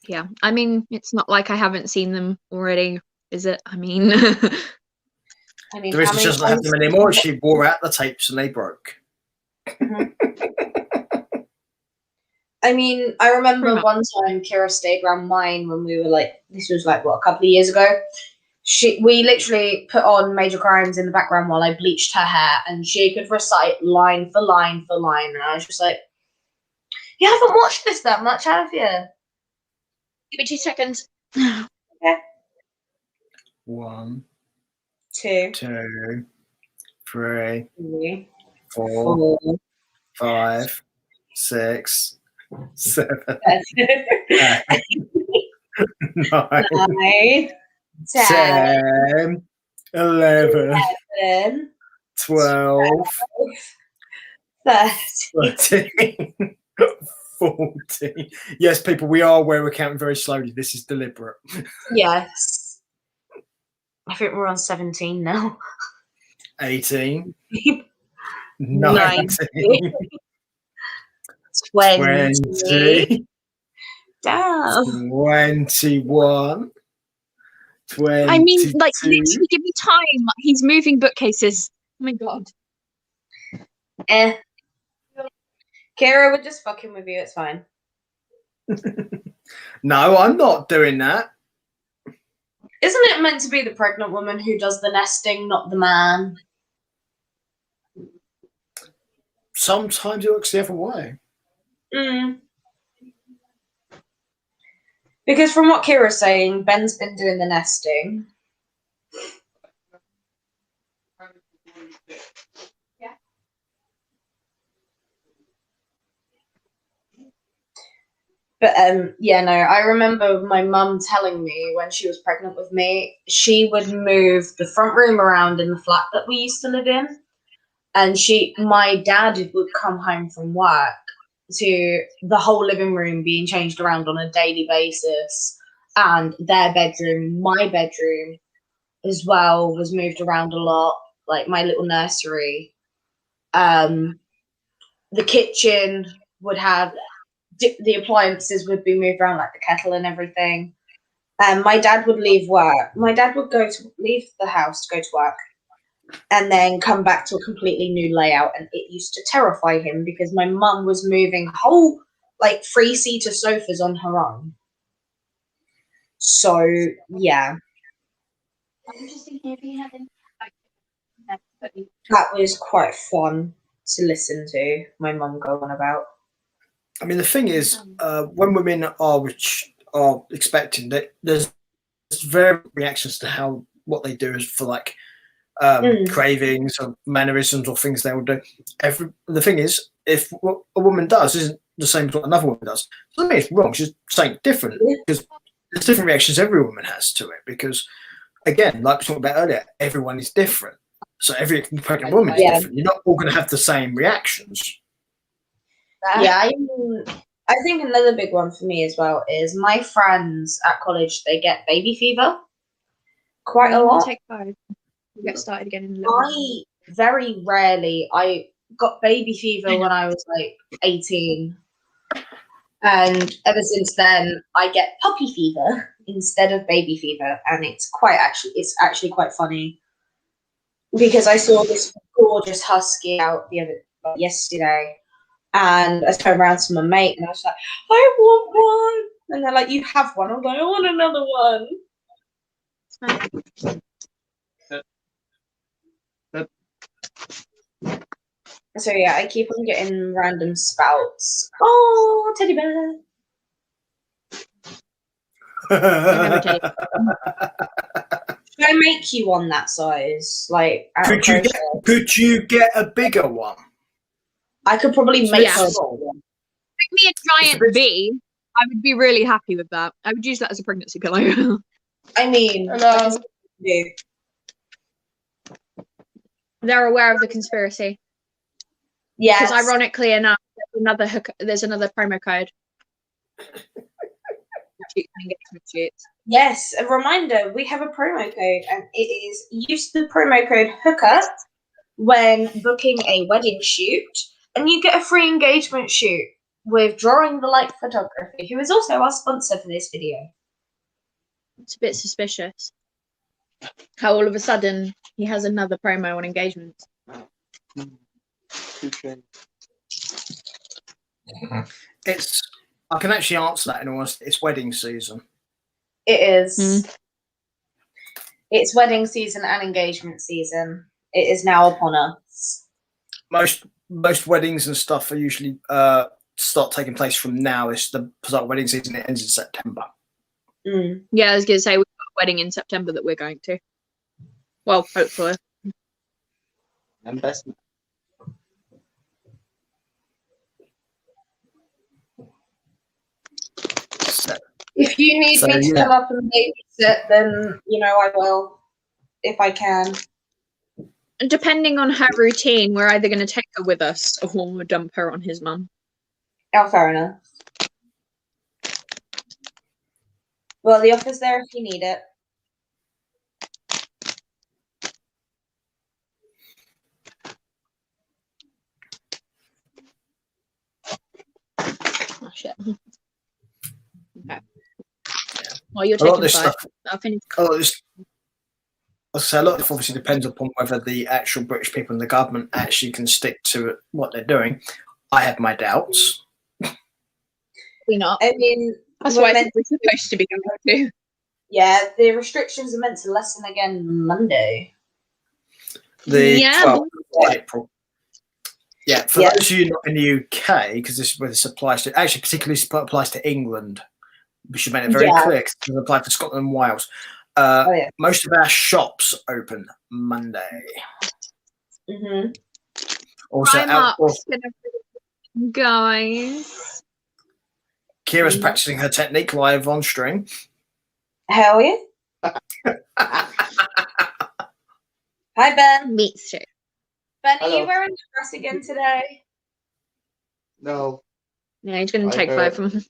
Yeah, I mean, it's not like I haven't seen them already, is it? I mean, the reason she doesn't have them anymore is she wore out the tapes and they broke. Mm-hmm. I mean, I remember one time Kira stayed around mine when we were this was a couple of years ago. We literally put on Major Crimes in the background while I bleached her hair, and she could recite line for line for line. And I was just like, you haven't watched this that much, have you? Give me 2 seconds. Okay. 1, 2, 3, 4, 5, 6, 7, 8, 9, 10, 11, 12, 13, 14. Yes, people, we are aware we're counting very slowly. This is deliberate. Yes. I think we're on 17 now. 18, 19, 20. Damn. 21. 22. I mean, literally, give me time. He's moving bookcases. Oh my god. Kira, we're just fucking with you. It's fine. No, I'm not doing that. Isn't it meant to be the pregnant woman who does the nesting, not the man? Sometimes it works the other way. Because from what Kira's saying, Ben's been doing the nesting. Yeah. But yeah, no, I remember my mum telling me when she was pregnant with me, she would move the front room around in the flat that we used to live in. And my dad would come home from work to the whole living room being changed around on a daily basis. And their bedroom, my bedroom as well, was moved around a lot, like my little nursery. The kitchen would have, the appliances would be moved around, like the kettle and everything. My dad would leave work. My dad would leave the house to go to work and then come back to a completely new layout. And it used to terrify him because my mum was moving whole, 3-seater sofas on her own. So, yeah. I'm just thinking if you have That was quite fun to listen to my mum go on about. I mean, the thing is, when women are expecting that, there's various reactions to what they do is for like cravings or mannerisms or things they will do. The thing is, if what a woman does isn't the same as what another woman does, doesn't mean it's wrong. She's saying different because there's different reactions every woman has to it. Because again, like we talked about earlier, everyone is different. So every pregnant woman is different. You're not all going to have the same reactions. Yeah, I think another big one for me as well is my friends at college, they get baby fever quite a lot. Take 5. We'll get started again in a little I got baby fever when I was like 18. And ever since then, I get puppy fever instead of baby fever. And it's actually quite funny because I saw this gorgeous husky out yesterday. And I turned around to my mate and I was like, I want one. And they're like, you have one. I'm like, I want another one. So yeah, I keep on getting random spouts. Oh, teddy bear. Should I make you one that size? Like, could you get a bigger one? I could probably make a small one. Make me a giant bee. I would be really happy with that. I would use that as a pregnancy pillow. I mean, they're aware of the conspiracy. Yeah. Because ironically enough, there's another promo code. Yes, a reminder, we have a promo code and it is use the promo code hooker when booking a wedding shoot and you get a free engagement shoot with Drawing the Light Photography, who is also our sponsor for this video. It's a bit suspicious how all of a sudden he has another promo on engagements. I can actually answer that in almost. It's wedding season. It is. It's wedding season and engagement season. It is now upon us. Most weddings and stuff are usually start taking place from now. It's the start of wedding season. It ends in September. Yeah, I was going to say we've got a wedding in September that we're going to. Well, hopefully. And best. If you need me to come up and babysit, then I will, if I can. Depending on her routine, we're either going to take her with us or we'll dump her on his mum. Oh, fair enough. Well, the offer's there if you need it. Oh, shit. Okay. Well, you're taking 5. I'll finish. A lot of this obviously depends upon whether the actual British people and the government actually can stick to what they're doing. I have my doubts. We're not. I mean, that's why we're supposed to be going to. Yeah, the restrictions are meant to lessen again Monday. The 12th of April. Yeah, for those of you not in the UK, because this is where this applies to, actually particularly applies to England. We should make it very clear because it doesn't apply to Scotland and Wales. Most of our shops open Monday. Also, guys. Kira's practicing her technique live on stream. Hell yeah. Hi, Ben. Meet shit. Ben, are you wearing the dress again today? No. Yeah, he's going to take 5 from him.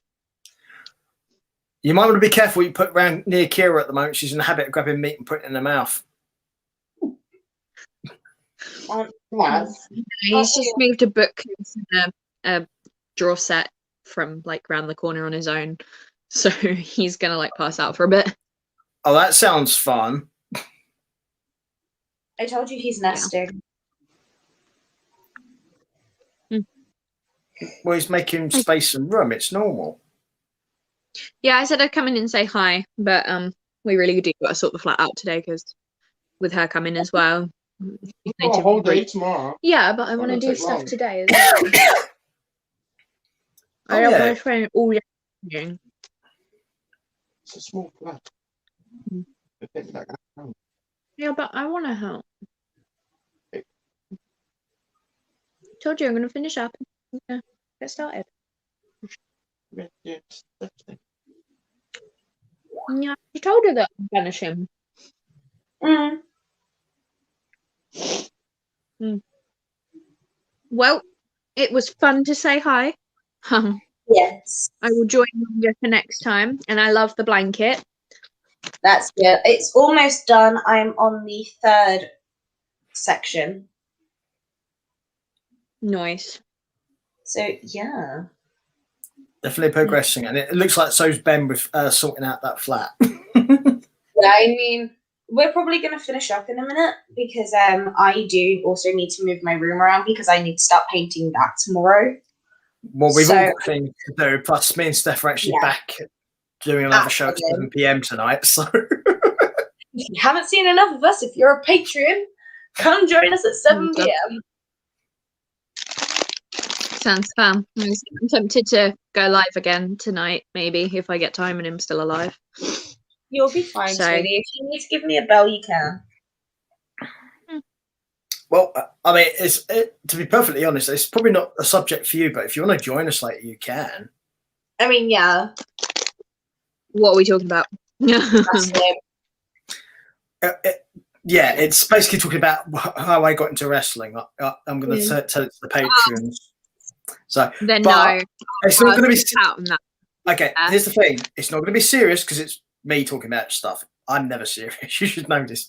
You might want to be careful what you put around near Kira at the moment. She's in the habit of grabbing meat and putting it in her mouth. He's just moved a book into a drawer set from like round the corner on his own. So he's going to like pass out for a bit. Oh, that sounds fun. I told you he's nesting. Well, he's making space and room. It's normal. Yeah, I said I'd come in and say hi, but we really do got to sort the flat out today because with her coming as well, They Got a took whole a break. day tomorrow. Yeah, but I want to Won't do take stuff long. today as well. I don't want to spend all day. It's a small flat. Mm. It takes like an hour. Yeah, but I want to help. Told you I'm going to finish up and get started. Yeah, that's it. Yeah, I told her that I'm finishing. Well, it was fun to say hi. Yes. I will join you for next time, and I love the blanket. That's good. It's almost done. I'm on the 3rd section. Nice. So, yeah. Definitely progressing, and it looks like so's Ben with sorting out that flat. Yeah, I mean, we're probably going to finish up in a minute because I do also need to move my room around because I need to start painting that tomorrow. Well, we've all So- got things to do. Plus, me and Steph are actually Yeah. back doing another show at Absolutely. 7 p.m. tonight. So If you haven't seen enough of us, if you're a Patreon, come join us at 7 p.m. Sounds fun. I'm tempted to go live again tonight, maybe, if I get time and I'm still alive. You'll be fine, So- sweetie. If you need to give me a bell, you can. well, I mean, to be perfectly honest, it's probably not a subject for you, but if you want to join us later, you can. I mean, yeah. What are we talking about? That's it. Yeah, it's basically talking about how I got into wrestling. I'm going to tell it to the patrons. So, Then but no. it's not going to be. Out on that. Okay, here's the thing. It's not going to be serious because it's me talking about stuff. I'm never serious. You should know this.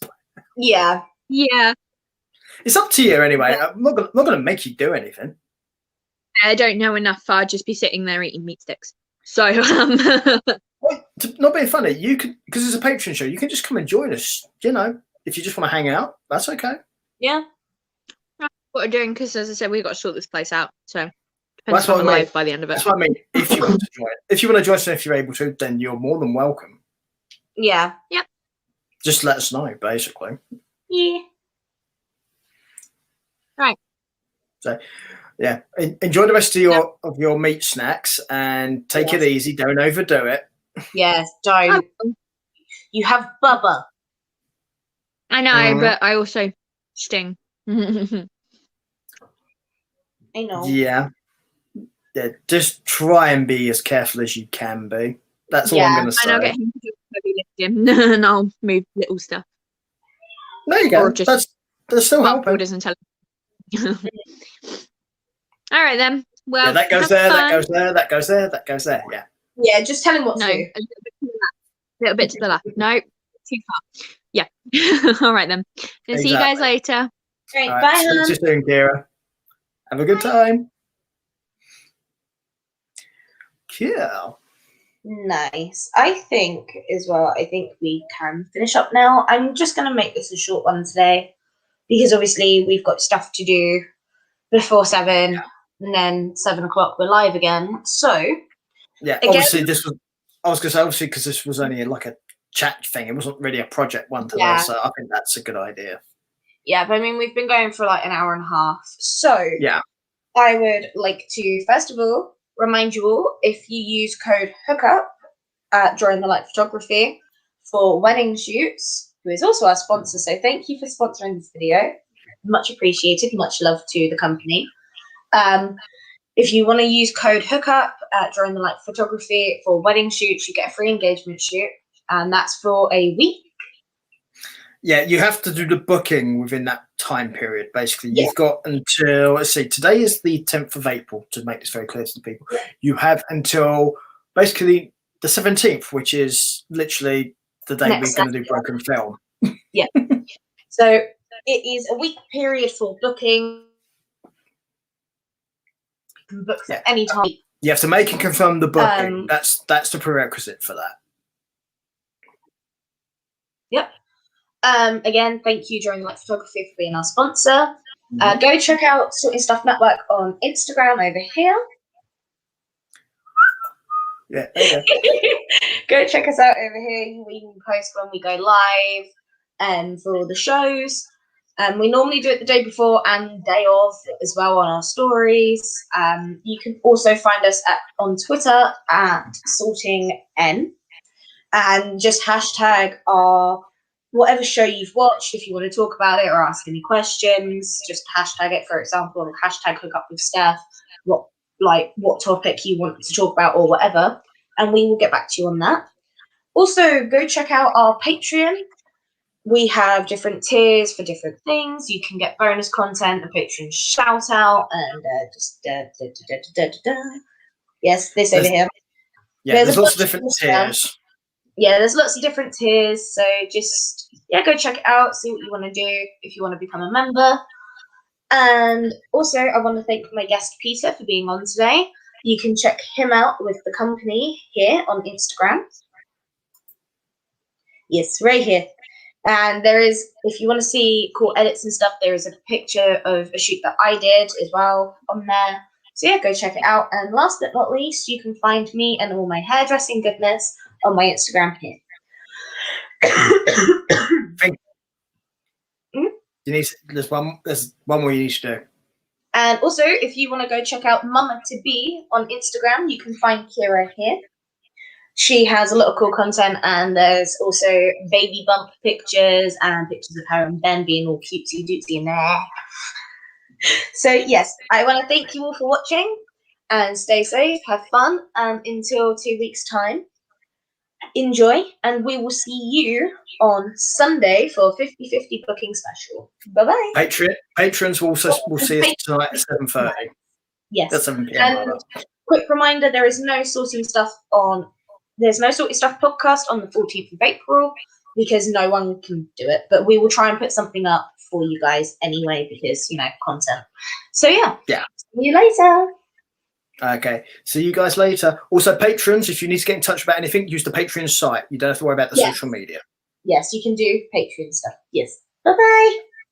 Yeah. Yeah, It's up to you anyway. I'm not going to make you do anything. I don't know enough. I'd just be sitting there eating meat sticks. So, Well, not being funny, you can, because it's a Patreon show, you can just come and join us. You know, if you just want to hang out, that's okay. Yeah. what we're doing, because as I said, we've got to sort this place out. So, That's depends if I'm what I mean. alive by the end of it. That's what I mean. If you want to join, if you want to join us, and if you're able to, then you're more than welcome. Yeah. Just let us know, basically. Yeah. Right. So, yeah, enjoy the rest of your meat snacks and take it easy. Don't overdo it. Yes, don't. You have Bubba. I know, but I also sting. I know. Yeah. Just try and be as careful as you can be. That's all I'm going to say. And I'll get him to do heavy lifting, and I'll move little stuff. There you go. Or just That's still helping. orders and tell him. All right then. Well, Yeah, that goes have there. fun. That goes there. That goes there. That goes there. Yeah. Yeah, just tell him what No, to a do. little bit to the left. No, too far. Yeah. All right then. And see you guys later. Great, All right. bye, Speak to hon. you soon, Kira. Have a good time. Cool. Nice. I think as well, I think we can finish up now. I'm just going to make this a short one today because obviously we've got stuff to do before 7 and then 7 o'clock we're live again. So, yeah, again, obviously I was going to say, obviously, because this was only like a chat thing. It wasn't really a project one today. So I think that's a good idea. Yeah, but I mean, we've been going for like an hour and a half. So, yeah, I would like to, first of all, remind you all, if you use code HOOKUP during the light photography for wedding shoots, who is also our sponsor, so thank you for sponsoring this video. Much appreciated, much love to the company. If you want to use code HOOKUP during the light photography for wedding shoots, you get a free engagement shoot, and that's for a week. Yeah, you have to do the booking within that time period, basically. You've got until, let's see, today is the 10th of April, to make this very clear to the people. You have until basically the 17th, which is literally the day we're going to do Broken Film. Yeah. So it is a week period for booking. You can book at any time. You have to make and confirm the booking. That's the prerequisite for that. Yep. Again, thank you during light photography for being our sponsor. Go check out Sorting Stuff Network on Instagram over here. Yeah. Okay. Go check us out over here. We can post when we go live for all the shows. We normally do it the day before and day of as well on our stories. You can also find us on Twitter at sortingn, and just hashtag our whatever show you've watched. If you want to talk about it or ask any questions, just hashtag it. For example, hashtag hook up with Steph. What topic you want to talk about or whatever, and we will get back to you on that. Also, go check out our Patreon. We have different tiers for different things. You can get bonus content, a Patreon shout out, and yes, this over here. Yeah, there's lots of different tiers. Yeah, there's lots of different tiers. So just go check it out. See what you want to do if you want to become a member. And also, I want to thank my guest Peter for being on today. You can check him out with the company here on Instagram. Yes, right here. And there is, if you want to see cool edits and stuff, there is a picture of a shoot that I did as well on there. So yeah, go check it out. And last but not least, you can find me and all my hairdressing goodness on my Instagram here. There's one more you need to do. And also, if you want to go check out Mama to Be on Instagram, you can find Kira here. She has a lot of cool content, and there's also baby bump pictures and pictures of her and Ben being all cutesy dootsy in there. So yes, I want to thank you all for watching, and stay safe, have fun, and until 2 weeks' time, enjoy, and we will see you on Sunday for 50/50 booking special. Bye-bye. Patrons will see us tonight at 7:30. Yes. That's 7 p.m. And quick reminder, there's no sorting stuff podcast on the 14th of April because no one can do it, but we will try and put something up for you guys anyway because, content. So yeah. See you later. Okay, see you guys later. Also, patrons, if you need to get in touch about anything, use the Patreon site. You don't have to worry about the social media. Yes, you can do Patreon stuff. Yes. Bye-bye.